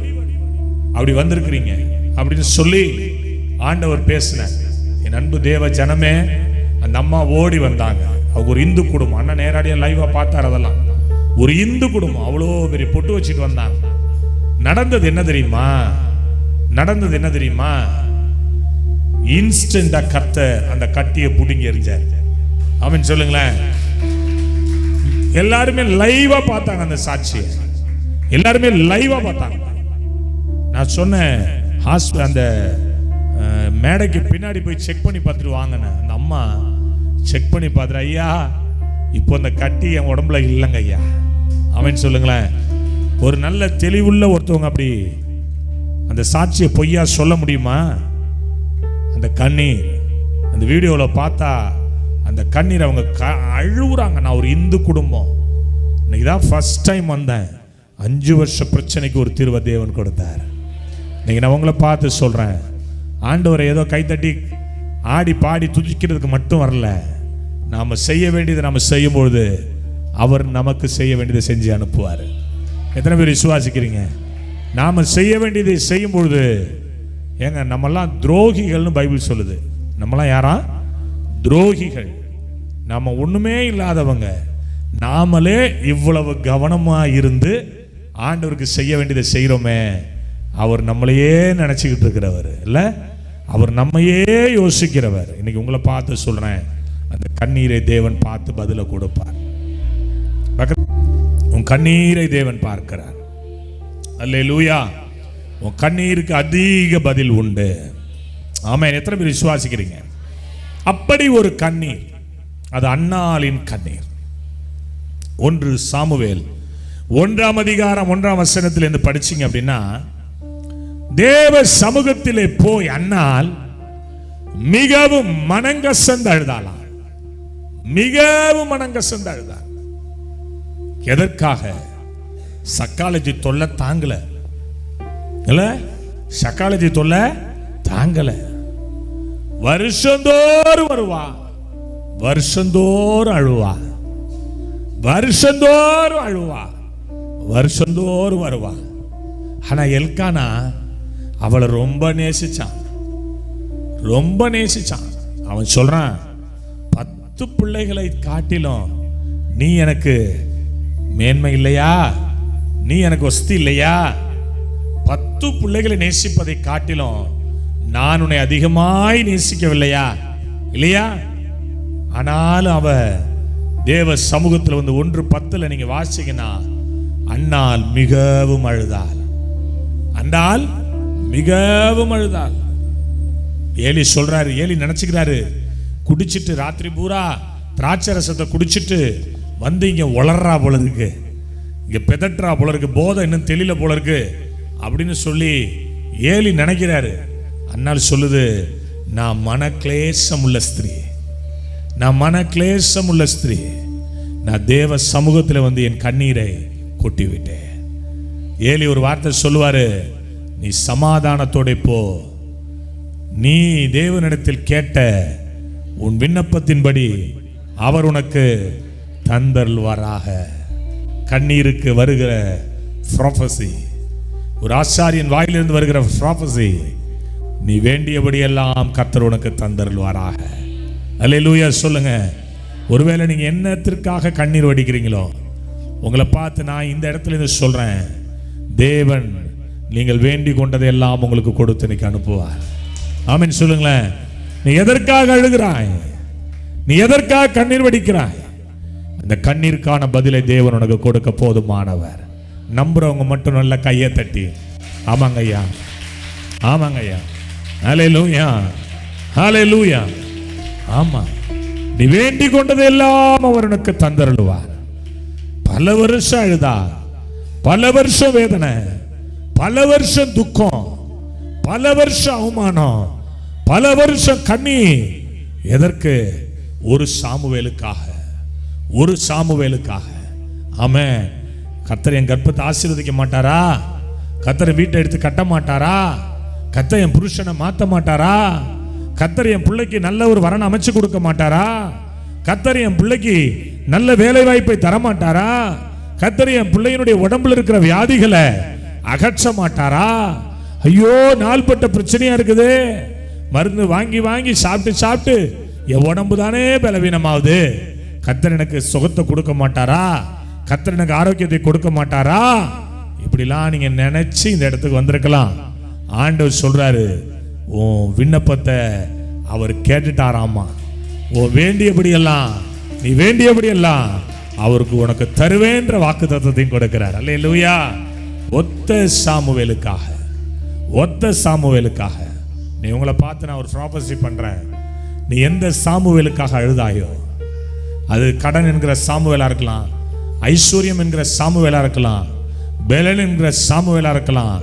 அப்படி வந்திருக்கிறீங்க அப்படின்னு சொல்லி ஆண்டவர் பேசினார். என் அன்பு தேவ ஜனமே, அந்த அம்மா ஓடி வந்தாங்க. அவங்க ஒரு இந்து குடும்பம். அண்ணன் நேரடியா லைவா பார்த்தார். அதெல்லாம் ஒரு இந்து குடும்பம். அவ்வளோ பெரிய பொட்டு வச்சுட்டு வந்தாங்க. நடந்தது என்ன தெரியுமா? நடந்தது என்ன தெரியுமா? இன்ஸ்டன்டா கர்த்தர் அந்த கட்டியை புடுங்கி எறிஞ்சார். ஆமென் சொல்லுங்களேன். எல்லாருமே லைவா பார்த்தாங்க அந்த சாட்சியை. எல்லாருமே லைவா பார்த்தாங்க. நான் சொன்னேன், அந்த மேடைக்கு பின்னாடி போய் செக் பண்ணி பார்த்துட்டு வாங்கினேன். அந்த அம்மா செக் பண்ணி பார்த்துட்டு, ஐயா இப்போ அந்த கட்டி என் உடம்புல இல்லைங்க ஐயா. ஆமென் சொல்லுங்களேன். ஒரு நல்ல தெளிவுள்ள ஒருத்தவங்க அப்படி அந்த சாட்சியை பொய்யா சொல்ல முடியுமா? அந்த கண்ணீர் அந்த வீடியோவில் பார்த்தா அந்த கண்ணீர் அவங்க அழுகுறாங்க. நான் ஒரு இந்து குடும்பம், இன்னைக்கு தான் ஃபர்ஸ்ட் டைம் வந்தேன். 5 வருஷ பிரச்சனைக்கு ஒரு தீர்வை தேவன் கொடுத்தார். இன்னைக்கு நான் உங்களை பார்த்து சொல்றேன், ஆண்டவரை ஏதோ கைத்தட்டி ஆடி பாடி துதிக்கிறதுக்கு மட்டும் வரல. நாம செய்ய வேண்டியதை நாம செய்யும்பொழுது அவர் நமக்கு செய்ய வேண்டியதை செஞ்சு அனுப்புவார். எத்தனை பேர் விசுவாசிக்கிறீங்க? நாம செய்ய வேண்டியதை செய்யும் பொழுது, ஏங்க நம்மெல்லாம் துரோகிகள்னு பைபிள் சொல்லுது. நம்மளாம் யாரா? துரோகிகள். நாம ஒண்ணுமே இல்லாதவங்க. நாமளே இவ்வளவு கவனமா இருந்து ஆண்டவருக்கு செய்ய வேண்டியதை செய்யறோமே. அவர் நம்மளையே நினைச்சுக்கிட்டு இருக்கிறவர் இல்ல, அவர் நம்மையே யோசிக்கிறவர். இன்னைக்கு உங்களை பார்த்து சொல்றேன், அந்த கண்ணீரை தேவன் பார்த்து பதில கொடுப்பார். உன் கண்ணீரை தேவன் பார்க்கிறார். அல்லேலூயா. உன் கண்ணீருக்கு அதிக பதில் உண்டு. ஆமென். எத்தனை பேர் விசுவாசிக்கிறீங்க? அப்படி ஒரு கண்ணீர், அது அன்னாளின் கண்ணீர். 1 சாமுவேல் 1ஆம் அதிகாரம் 1ஆம் வசனத்தில் இருந்து படிச்சீங்க அப்படின்னா, தேவ சமூகத்திலே போய் அன்னாள் மிகவும் மனங்கசந்து அழுதாளாம். மிகவும் மனங்கசந்து அழுதாள். எதற்காக? சக்காலஜி தொல்லை தாங்கல இல்ல, சக்காலஜி தொல்லை தாங்கல. வருஷந்தோறும் வருவா, வருஷந்தோறும் அழுவா, வருஷந்தோறும் அழுவா, வருஷந்தோறும் வருவா. ஆனா எல்கானா அவளை ரொம்ப நேசிச்சான், ரொம்ப நேசிச்சான். அவன் சொல்றான், 10 பிள்ளைகளை காட்டிலும் நீ எனக்கு மேன்மை இல்லையா? நீ எனக்கு வசதி இல்லையா? 10 பிள்ளைகளை நேசிப்பதை காட்டிலும் நான் உன்னை அதிகமாய் நேசிக்கவில்லையா? இல்லையா? ஆனாலும் அவ தேவ சமூகத்தில் வந்து 1:10 நீங்க வாசிங்கன்னா, அன்னாள் மிகவும் அழுதாள். அன்னாள் மிகவும் அழுதாள். ஏலி சொல்றாரு, ஏலி நினைச்சுக்கிறாரு, குடிச்சிட்டு ராத்திரி பூரா திராட்சை ரசத்தை குடிச்சிட்டு வந்து இங்க உளறா போல இருக்கு, இங்க பெதற்றா போல இருக்கு, போதை இன்னும் தெளில போல இருக்கு அப்படின்னு சொல்லி ஏலி நினைக்கிறாரு. அன்னாள் சொல்லுது, நான் மனக்லேசம் உள்ள ஸ்திரீ, நான் மனக்லேசம் உள்ள ஸ்திரீ. நான் தேவ சமூகத்தில் வந்து என் கண்ணீரை கொட்டி விட்டேன். ஏலி ஒரு வார்த்தை சொல்லுவாரு, நீ சமாதானத்தோட போ, நீ தேவனிடத்தில் கேட்ட உன் விண்ணப்பத்தின்படி அவர் உனக்கு தந்தருள்வாராக. கண்ணீருக்கு வருகிற ப்ராபசி, ஒரு ஆசாரியன் வாயிலிருந்து வருகிற ப்ராபசி, நீ வேண்டியபடி எல்லாம் கர்த்தர் உனக்கு தந்தருள்வாராக. அல்லேலூயா சொல்லுங்க. ஒருவேளை நீங்க என்னத்திற்காக கண்ணீர் வடிக்கிறீங்களோ, உங்களை பார்த்து நான் இந்த இடத்துல இருந்து சொல்றேன், தேவன் நீங்கள் வேண்டிக் கொண்டதை எல்லாம் உங்களுக்கு கொடுத்து இன்னைக்கு அனுப்புவார். ஆமென் சொல்லுங்களேன். நீ எதற்காக அழுகிறாய்? நீ எதற்காக கண்ணீர் வடிக்கிறாய்? அந்த கண்ணீருக்கான பதிலை தேவன் உனக்கு கொடுக்க போதுமானவர். நம்புறவங்க மட்டும் நல்ல கையை தட்டி ஆமாங்க ஐயா, ஆமாங்க ஐயா, ஹல்லேலூயா, ஹல்லேலூயா. ஆமா, நீ வேண்டிக் கொண்டதை எல்லாம் அவர் உனக்கு தந்தருள்வார். பல வருஷம் அழுதா, பல வருஷம் வேதனை, பல வருஷம் துக்கம், பல வருஷம் அவமானம், பல வருஷம் கண்ணீர். எதற்கு? ஒரு சாமுவேலுக்காக, ஒரு சாமுவேலுக்காக. ஆமென். கர்த்தர் என் கர்ப்பத்தை ஆசீர்வதிக்க மாட்டாரா? கர்த்தர் வீட்டை எடுத்து கட்ட மாட்டாரா? கர்த்தர் என் புருஷனை மாத்த மாட்டாரா? கர்த்தர் என் பிள்ளைக்கு நல்ல ஒரு வரனை அமைச்சு கொடுக்க மாட்டாரா? கர்த்தர் என் பிள்ளைக்கு நல்ல வேலை வாய்ப்பை தர மாட்டாரா? கர்த்தர் என் பிள்ளையினுடைய உடம்புல இருக்கிற வியாதிகளை அகற்ற மாட்டாரா? ஐயோ, நாள்பட்ட பிரச்சனையா இருக்குது, மருந்து வாங்கி வாங்கி சாப்பிட்டு சாப்பிட்டு என் உடம்பு தானே பலவீனமாகுது, கர்த்தர் எனக்கு சுகத்தை கொடுக்க மாட்டாரா? கர்த்தர் எனக்கு ஆரோக்கியத்தை கொடுக்க மாட்டாரா? இப்படிலாம் நீங்க நினைச்சு இந்த இடத்துக்கு வந்திருக்கலாம். ஆண்டவர் சொல்றாரு, உன் விண்ணப்பத்தை அவர் கேட்டுட்டாராமா. உன் வேண்டியபடி எல்லாம், நீ வேண்டியபடி எல்லாம் அவருக்கு உனக்கு தருவேன்ற வாக்கு தத்தத்தையும் கொடுக்கிறார். அல்லேலூயா. ஒத்த சாமுவேலுக்காக, ஒத்த சாமுவேலுக்காக. நீ உங்களை பார்த்து நான் ஒரு ப்ராபசி பண்றேன். நீ எந்த சாமுவேலுக்காக அழுதாயோ, அது கடன் என்கிற சாமுவேலா இருக்கலாம், ஐஸ்வர்யம் என்கிற சாமுவேலா இருக்கலாம், பெலன் என்கிற சாமுவேலா இருக்கலாம்,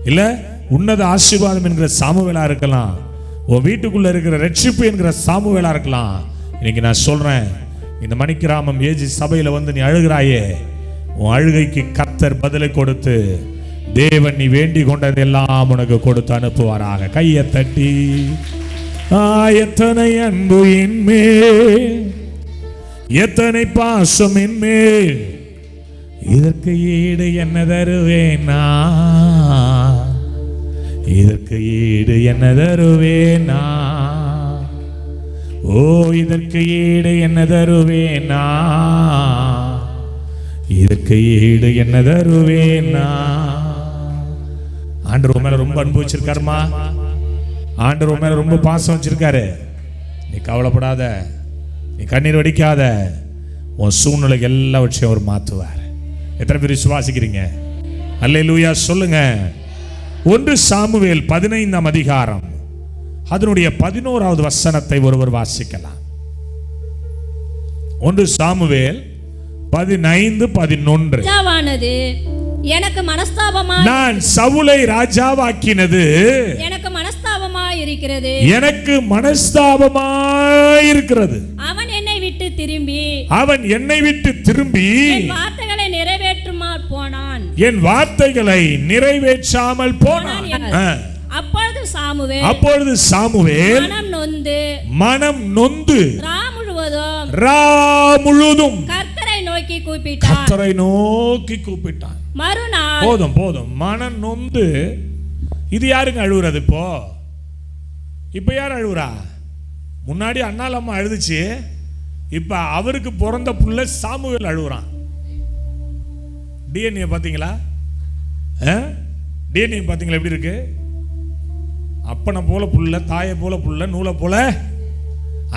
இல்ல உன்னத ஆசீர்வாதம் என்கிற சாமுவேலா இருக்கலாம், உன் வீட்டுக்குள்ள இருக்கிற ரட்சிப்பு என்கிற சாமுவேலா இருக்கலாம். இன்னைக்கு நான் சொல்றேன், இந்த மணிக்கிராமம் ஏஜி சபையில வந்து நீ அழுகிறாயே, உன் அழுகைக்கு கர்த்தர் பதிலை கொடுத்து தேவன் நீ வேண்டிக் கொண்டதெல்லாம் உனக்கு கொடுத்து அனுப்புவாராக. கையை தட்டி, எத்தனை அன்பு என்மேல், எத்தனை பாசம் என்மேல், இதற்கு ஈடு என்ன தருவேனா, இதற்கு ஈடு என்ன தருவேனா. ஓ இதற்கு ஈடு என்ன தருவேனா, இதற்கு ஈடு என்ன தருவேனா. ஆண்டவர் மேல ரொம்ப அன்பு வச்சிருக்காருமா, ஆண்டவர் மேல ரொம்ப பாசம் வச்சிருக்காரு. நீ கவலைப்படாத, நீ கண்ணீர் வடிக்காத, உன் சூழ்நிலைக்கு எல்லாவற்றையும் அவர் மாற்றுவார். எத்தனை பேர் விசுவாசிக்கிறீங்க? அல்லேலூயா சொல்லுங்க. 1 சாமுவேல் 15ஆம் அதிகாரம் அதனுடைய 11வது வசனத்தை ஒருவர் வாசிக்கலாம். 1 சாமுவேல் 15:11. எனக்கு மனஸ்தாபமா, நான் சவுலை ராஜாவாக்கினது எனக்கு மனஸ்தாபமா இருக்கிறது, எனக்கு மனஸ்தாபமாய் இருக்கிறது. அவன் என்னை விட்டு திரும்பி, அவன் என்னை விட்டு திரும்பி என் வார்த்தைகளை நிறைவேற்றாமல் போனான், என் வார்த்தைகளை நிறைவேற்றாமல் போனான். அப்பொழுது சாமுவேல் மனம் நொந்து ரா முழுதும் கர்த்தரை நோக்கி கூப்பிட்டான். மறுநாள் போதும் மனம் நொந்து. இது யாருங்க அழுவுறது? இப்ப யார் அழுவுறா? முன்னாடி அண்ணால் அம்மா அழுதுச்சு, இப்ப அவருக்கு பிறந்த புள்ள சாமுவேல் அழுவுறான். டிஎன்ஏ பாத்தீங்களா? டிஎன்ஏ பாத்தீங்களா எப்படி இருக்கு? அப்பனை போல புள்ள, தாயை போல புள்ள, நூலை போல.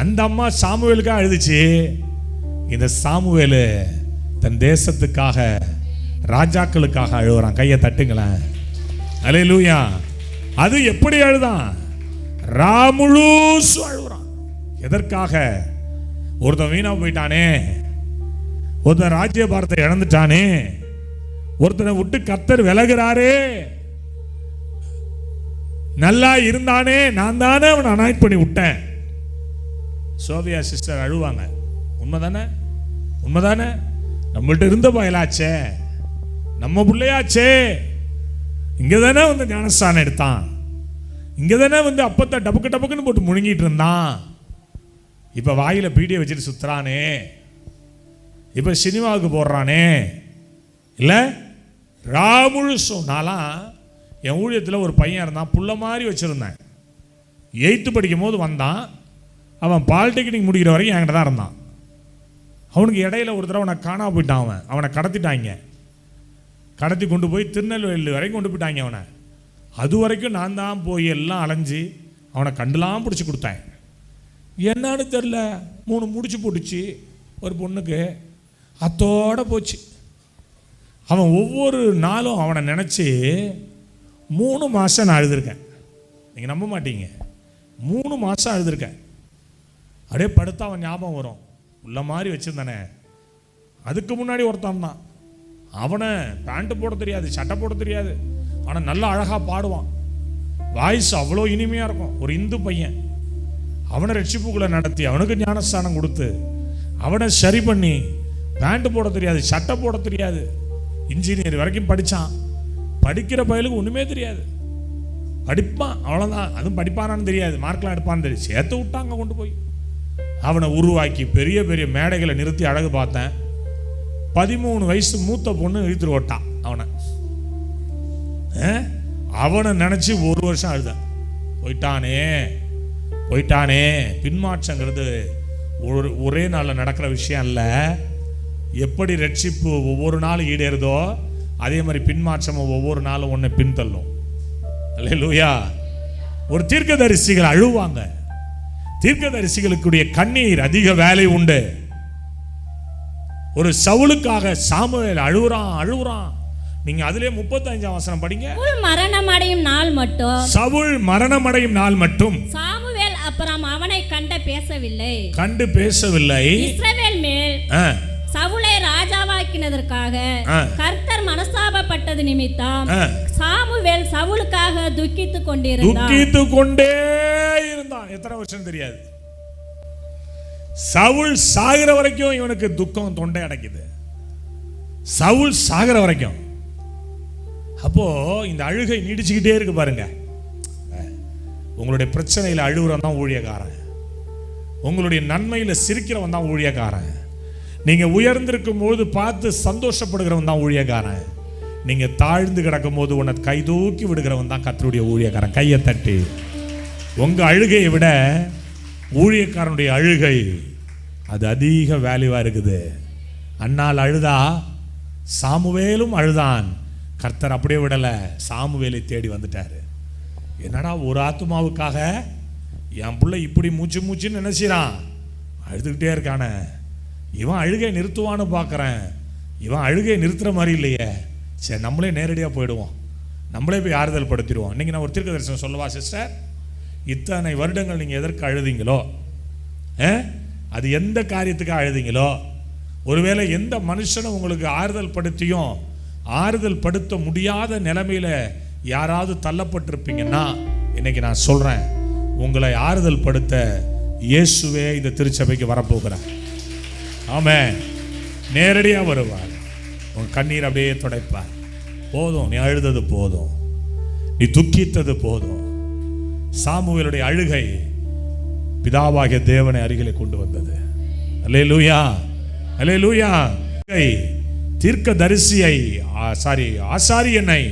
அந்த அம்மா சாமுவேலுக்காக அழுதுச்சு. இந்த சாமுவேலு தன் தேசத்துக்காக, ராஜாக்களுக்காக அழுகுறான். கையை தட்டுங்களேன். அல்லேலூயா. அது எப்படி அழுதான்? ராமுழுசு அழுகுறான். எதற்காக? ஒருத்தன் வீணா போயிட்டானே, ஒருத்தன் ராஜ்யபாரத்தை இழந்துட்டானே, ஒருத்தனை விட்டு கர்த்தர் விலகுறாரே, நல்லா இருந்தானே, நான் தானே அவனை அனாய்ட் பண்ணி விட்டேன். சோபியா சிஸ்டர் அழுவாங்க. உண்மைதானே? உண்மைதானே? நம்மள்ட்ட இருந்த பயலாச்சே, நம்ம பிள்ளையாச்சே, இங்க தானே வந்து ஞானஸ்தானம் எடுத்தான், இங்க தானே வந்து அப்பத்தை டபக்கு டபக்குன்னு போட்டு முழுங்கிட்டு இருந்தான், இப்ப வாயில பீடியை வச்சுட்டு சுத்துறானே, இப்ப சினிமாவுக்கு போடுறானே. இல்ல ராமுழுசும். நான்லாம் என் ஊழியத்தில் ஒரு பையன் இருந்தான், புள்ள மாதிரி வச்சிருந்தேன். 8th படிக்கும் போது வந்தான். அவன் பாலிடெக்னிக் முடிக்கிற வரைக்கும் என்கிட்ட தான் இருந்தான். அவனுக்கு இடையில ஒரு தடவை அவனை காணாம போயிட்டான். அவனை கடத்திட்டாங்க. கடத்தி கொண்டு போய் திருநெல்வேலி வரைக்கும் கொண்டு போயிட்டாங்க அவனை. அது வரைக்கும் நான் தான் போய் எல்லாம் அலைஞ்சி அவனை கண்டுலாம் பிடிச்சி கொடுத்தேன். என்னன்னு தெரில, 3 முடிச்சு போட்டுச்சு ஒரு பொண்ணுக்கு. அத்தோட போச்சு. அவன் ஒவ்வொரு நாளும் அவனை நினச்சி 3 மாதம் நான் அழுதுருக்கேன். நீங்கள் நம்ப மாட்டீங்க, 3 மாதம் அழுதுருக்கேன். அப்படியே படுத்தா அவன் ஞாபகம் வரும். உள்ள மாதிரி வச்சுருந்தானே. அதுக்கு முன்னாடி ஒருத்தன் தான், அவனை பேண்ட்டு போட தெரியாது, சட்டை போட தெரியாது, ஆனால் நல்லா அழகாக பாடுவான். வாய்ஸ் அவ்வளோ இனிமையாக இருக்கும். ஒரு இந்து பையன். அவனை ரட்சிப்புக்குள்ளே நடத்தி அவனுக்கு ஞானஸ்தானம் கொடுத்து அவனை சரி பண்ணி, பேண்ட்டு போட தெரியாது, சட்டை போட தெரியாது, இன்ஜினியர் வரைக்கும் படித்தான். படிக்கிற பயலுக்கு ஒன்றுமே தெரியாது. படிப்பான் அவ்வளோதான். அதுவும் படிப்பானான்னு தெரியாது, மார்க்லாம் எடுப்பான்னு தெரியும். சேர்த்து விட்டாங்க கொண்டு போய். அவனை உருவாக்கி பெரிய பெரிய மேடைகளை நிறுத்தி அழகு பார்த்தேன். 13 வயசு மூத்த பொண்ணு இழுத்துட்டு ஓட்டான் அவனை. அவனை நினச்சி 1 வருஷம் அழுதேன். போயிட்டானே. பின்மாற்றங்கிறது ஒரே நாளில் நடக்கிற விஷயம் இல்லை. எப்படி ரட்சிப்பு ஒவ்வொரு நாளும் ஈடேறுதோ அதே மாதிரி பின்மாற்றமும் ஒவ்வொரு நாளும் ஒன்று பின்தள்ளும். அல்லேலூயா. ஒரு தீர்க்கதரிசிகள் அழுவாங்க. தீர்க்கதரிசிகளுக்குடைய கண்ணீர் அதிக வேலை உண்டு. ஒரு சவுலுக்காக சாமுவேல் அழுவுறான். நீங்க அதிலே 35ஆம் வசனம் படிங்க. சவுல் மரணமடையும் நாள் மட்டும் சாமுவேல் அப்புறம் அவனை கண்டு பேசவில்லை. இஸ்ரவேல் மேல் சவுலை ராஜாவாக்கினதற்காக கர்த்தர் மனஸ்தாபப்பட்டது நிமித்தம் சாமுவேல் சவுலுக்காக துக்கித்துக் கொண்டே இருந்தான். எத்தனை வருஷம் தெரியாது. சவுல் சாகிற வரைக்கும் இவனுக்கு துக்கம் தொண்டை அடைக்குது. சவுல் சாகிற வரைக்கும். அப்போ இந்த அழுகை நீடிச்சுக்கிட்டே இருக்கு பாருங்க. உங்களுடைய பிரச்சனையில அழுகுறவன் தான் ஊழியக்காரன். உங்களுடைய நன்மையில சிரிக்கிறவன் தான் ஊழியக்காரன். நீங்க உயர்ந்திருக்கும் போது பார்த்து சந்தோஷப்படுகிறவன் தான் ஊழியக்காரன். நீங்க தாழ்ந்து கிடக்கும் போது உன்னை கை தூக்கி விடுகிறவன் தான் கர்த்தருடைய ஊழியக்காரன். கையை தட்டி. உங்க அழுகையை விட ஊழியக்காரனுடைய அழுகை அது அதிக வேல்யூவா இருக்குது. அன்னாள் அழுதா, சாமுவேலும் அழுதான். கர்த்தர் அப்படியே விடல, சாமுவேலை தேடி வந்துட்டாரு. என்னடா ஒரு ஆத்துமாவுக்காக என் பிள்ளை இப்படி மூச்சுன்னு நினைச்சிறான், அழுதுகிட்டே இருக்கானே, இவன் அழுகை நிறுத்துவான்னு பார்க்குறேன், இவன் அழுகை நிறுத்துற மாதிரி இல்லையே, சரி நம்மளே நேரடியாக போயிடுவோம், நம்மளே போய் ஆறுதல் படுத்திடுவோம். இன்னைக்கு நான் ஒரு தீர்க்க தரிசனம் சொல்லவா சிஸ்டர்? இத்தனை வருடங்கள் நீங்கள் எதற்கு அழுதிங்களோ, அது எந்த காரியத்துக்கு அழுதிங்களோ, ஒருவேளை எந்த மனுஷனும் உங்களுக்கு ஆறுதல் படுத்தியும் ஆறுதல் படுத்த முடியாத நிலைமையில யாராவது தள்ளப்பட்டிருப்பீங்கன்னா, இன்னைக்கு நான் சொல்றேன், உங்களை ஆறுதல் படுத்த இயேசுவே இந்த திருச்சபைக்கு வரப்போகிறார். ஆமென். நேரடியா வருவார், உன் கண்ணீர் அப்படியே துடைப்பார். போதும், நீ அழுதது போதும், நீ துக்கித்தது போதும். சாமுவேலுடைய அழுகை பிதாவாகிய தேவனை அருகிலே கொண்டு வந்தது. அல்லேலூயா, அல்லேலூயா. தீர்க்க தரிசியை, ஆசாரியனை,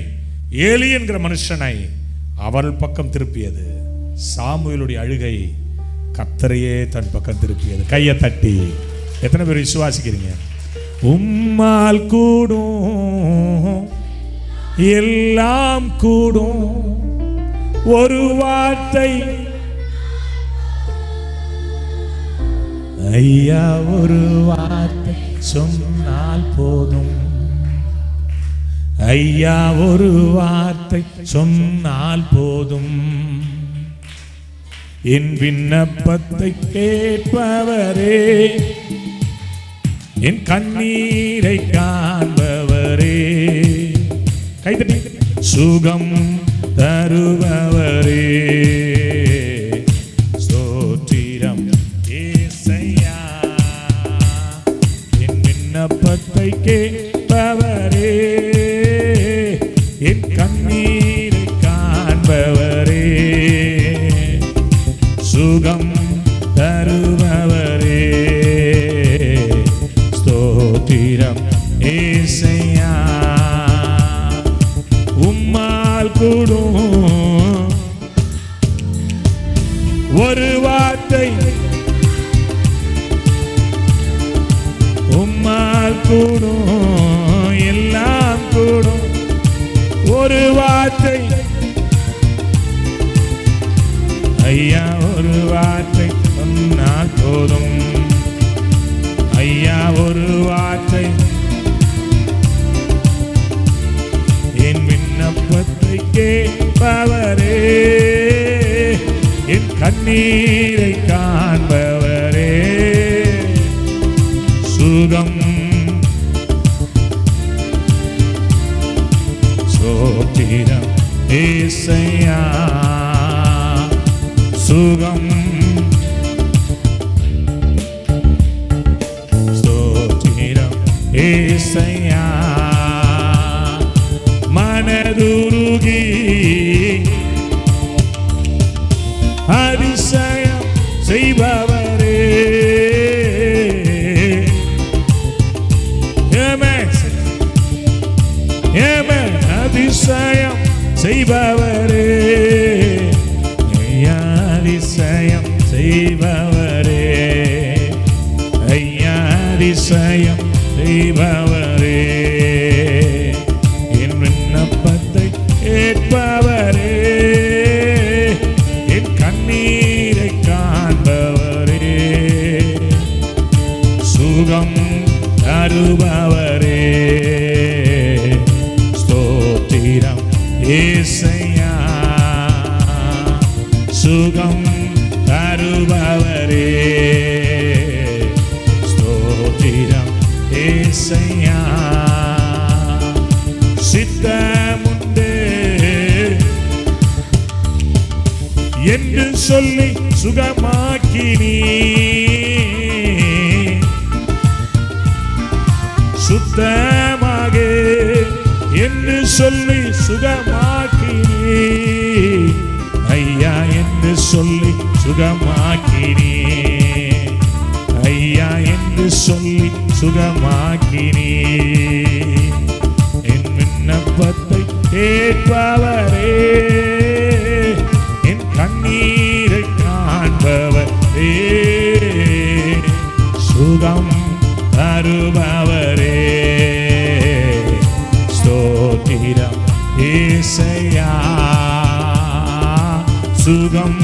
ஏலி என்கிற மனுஷனை அவள் பக்கம் திருப்பியது. சாமுவேலுடைய அழுகை கர்த்தரையே தன் பக்கம் திருப்பியது. கையை தட்டி எத்தனை பேர் விசுவாசிக்கிறீங்க? உம்மால் கூடும், எல்லாம் கூடும், ஒரு வார்த்தை ஐயா, ஒரு வார்த்தை சொன்னால் போதும் ஐயா, ஒரு வார்த்தை சொன்னால் போதும், என் விண்ணப்பத்தை கேட்பவரே, என் கண்ணீரை காண்பவரே, கைதட்டி சுகம் தருபவரே, ஸ்தோத்திரம் ஏசையா, என் விண்ணப்பத்தை கேட்பவரே, என் கண்ணீரை காண்பவரே, சுகம் தருபவரே, ஸ்தோத்திரம் ஏசையா. உம்மால் கூடும், ஒரு வார்த்தை, உம்மால் கூடும், எல்லாம் கூடும், ஒரு வார்த்தை ஐயா, ஒரு வார்த்தை சொன்னால் போதும் ஐயா, ஒரு வார்த்தை, என் விண்ணப்பத்தை கேட்பவரே, என் கண்ணீரை காண்பவரே, சுகம் ஸ்தோத்திரம் ஏசையா, சுகம் ஸ்தோத்திரம் ஏசையா. மனதுருகி அதிசயம் செய்பவரே, அதிசயம் செய்பவரே, அதிசயம் செய்பவரே, ஐயா அதிசயம் செய்பவரே, என் விண்ணப்பத்தை கேட்பவரே, என் கண்ணீரை காண்பவரே, சுகம் தருபவரே, ஸ்தோத்திரம் ஏசையா, சுகம் தருபவரே, ஸ்தோத்திரம் ஏசையா. சித்தமுண்டே என்று சொல்லி சுகமாக்கினீ, சுத்தமாக என்று சொல்லி சுகமாக்கினீ, ஐயா என்று சொல்லி சுகமாக்கினீ, ஐயா என்று சொல்லி சுகமாக்கினீ, என் விண்ணப்பத்தை கேட்பவரே, என் கண்ணீரை காண்பவரே, சுகம் தருபவரே ஸ்தோத்திரம் ஏசையா. சுகம்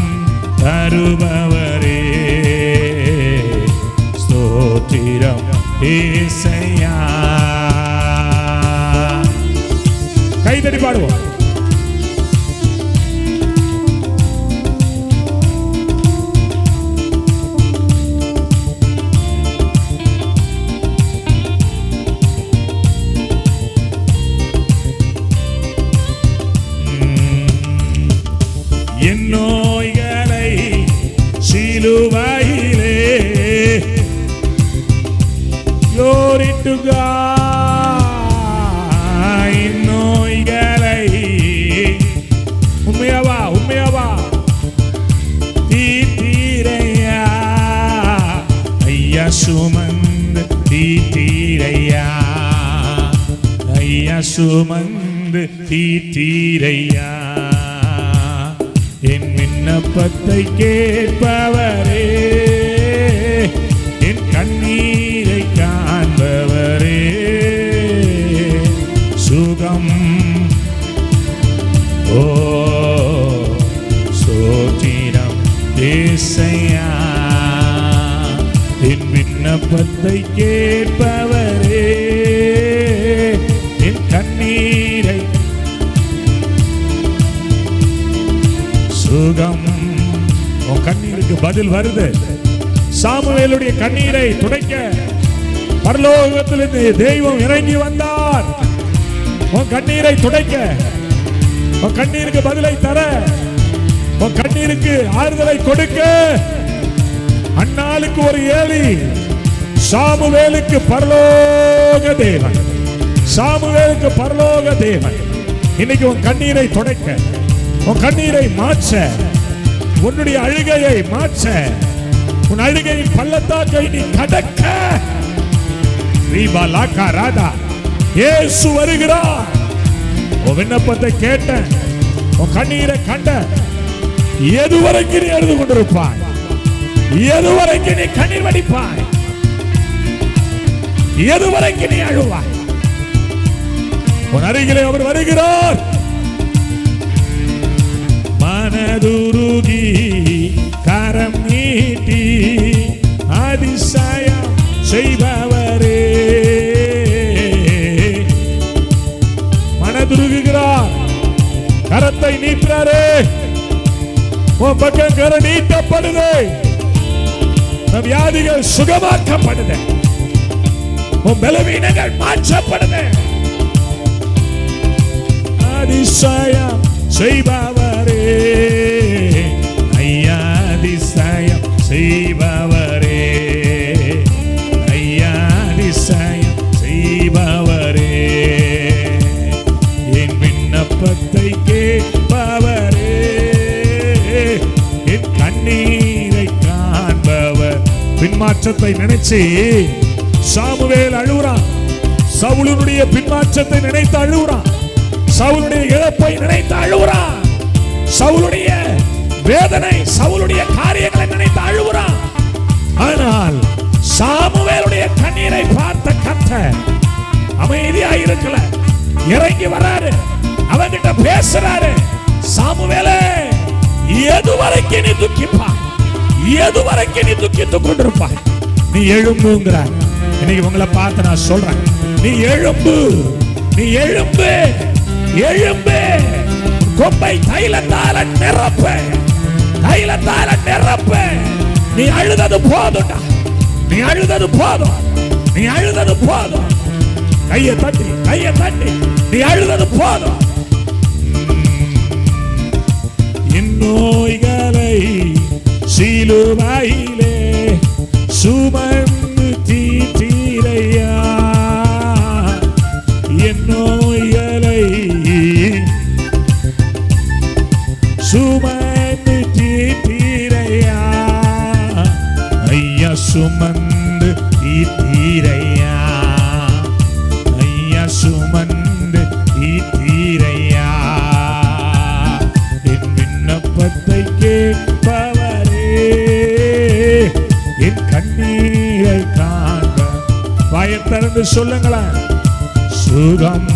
தருபவரே ஸ்தோத்திரம் ஏசையா. கைதடி பாடுவோம். என் நோய்களை சிலுவையிலே glory to God. என் நோய்களை உண்மையாவா தீர்த்தீரையா ஐயா. சுமந்து தீர்த்தீரையா ஐயா. சுமந்து தீர்த்தீரையா. என் விண்ணப்பத்தை கேட்பவரே என் கண்ணீரை காண்பவரே சுகம். ஓ ஸ்தோத்திரம் ஏசையா. என் விண்ணப்பத்தை கேட்பவரே என் கண்ணீரை சுகம். உன் கண்ணீருக்கு பதில் வருது. சாமுவேலுடைய கண்ணீரை துடைக்க பரலோகத்திலிருந்து தெய்வம் இறங்கி வந்தார். உன் கண்ணீரை துடைக்க, உன் கண்ணீருக்கு பதிலை தர, உன் கண்ணீருக்கு ஆறுதலை கொடுக்க. அன்னாளுக்கு ஒரு ஏலி, சாமுவேலுக்கு பரலோக தேவன். சாமுவேலுக்கு பரலோக தேவன். இன்னைக்கு உன் கண்ணீரை துடைக்க, உன் கண்ணீரை மாற்ற, உன்னுடைய அழுகையை மாற்ற, உன் அழுகையின் பள்ளத்தாக்கை நீ கடக்க இயேசு வருகிறார். உன் விண்ணப்பத்தை கேட்ட, உன் கண்ணீரை கண்ட, எதுவரைக்கும் நீ அழுது கொண்டிருப்பாய்? எதுவரைக்கும் நீ கண்ணீர் வடிப்பாய்? எதுவரைக்கும் நீ அழுவாய்? உன் அருகிலே அவர் வருகிறார். மனதுருகி கரம் நீட்டி அதிசயம் செய்பவரே. மனதுருகுகிறார், கரத்தை நீட்டுறாரே. உன் பக்கம் கரம் நீட்டப்படுது. நம் வியாதிகள் சுகமாக்கப்படுது. உன் பலவீனங்கள் மாற்றப்படுது. அதிசயம் செய்பவரே ஐயா. அதிசயம் செய்பவரே ஐயா. அதிசயம் செய்பவரே என் விண்ணப்பத்தை கேட்பவரே என் கண்ணீரை காண்பவர். பின்மாற்றத்தை நினைச்சு சாமுவேல் அழுகிறான். சவுலுடைய பின்மாற்றத்தை நினைத்து அழுகிறான். சவுலுடைய இழப்பை நினைத்து அழுகிறான். சவுலுடைய வேதனை, சவுலுடைய காரியங்களை நினைத்து அழுகிறான். ஆனால் சாமுவேலுடைய கண்ணீரை பார்த்த கர்த்தர் அமைதியா இருக்கல, இறங்கி வராரு, அவங்கிட்ட பேசுறாரு. சாமுவேலே, எதுவரைக்கும் நீ துக்கிப்பாய்? எதுவரைக்கும் நீ துக்கித்துக் கொண்டிருப்பாய்? நீ எழும்புங்கிறார். இன்னைக்கு உங்களை பார்த்து நான் சொல்றேன், நீ எழும்பு, நீ எழும்பு, எழும்பு. கொம்பை தைலத்தால நிரப்பு, தைலத்தால நிரப்பு. நீ அழுதது போதும்டா, நீ அழுதது போதும், நீ அழுதது போதும். கையை தட்டி, கையை தட்டி, நீ அழுதது போதும். என் நோய்களை சிலுவையிலே சுமந்து தீர்த்தீரையா. என் நோய்களை சுமந்து தீர்த்தீரையா ஐயா. சுமந்து தீர்த்தீரையா ஐயா. சுமந்து தீர்த்தீரையா என் விண்ணப்பத்தை கேட்பவரே என் கண்ணீரை காண வாயை திறந்து சொல்லுங்களேன். சுகம்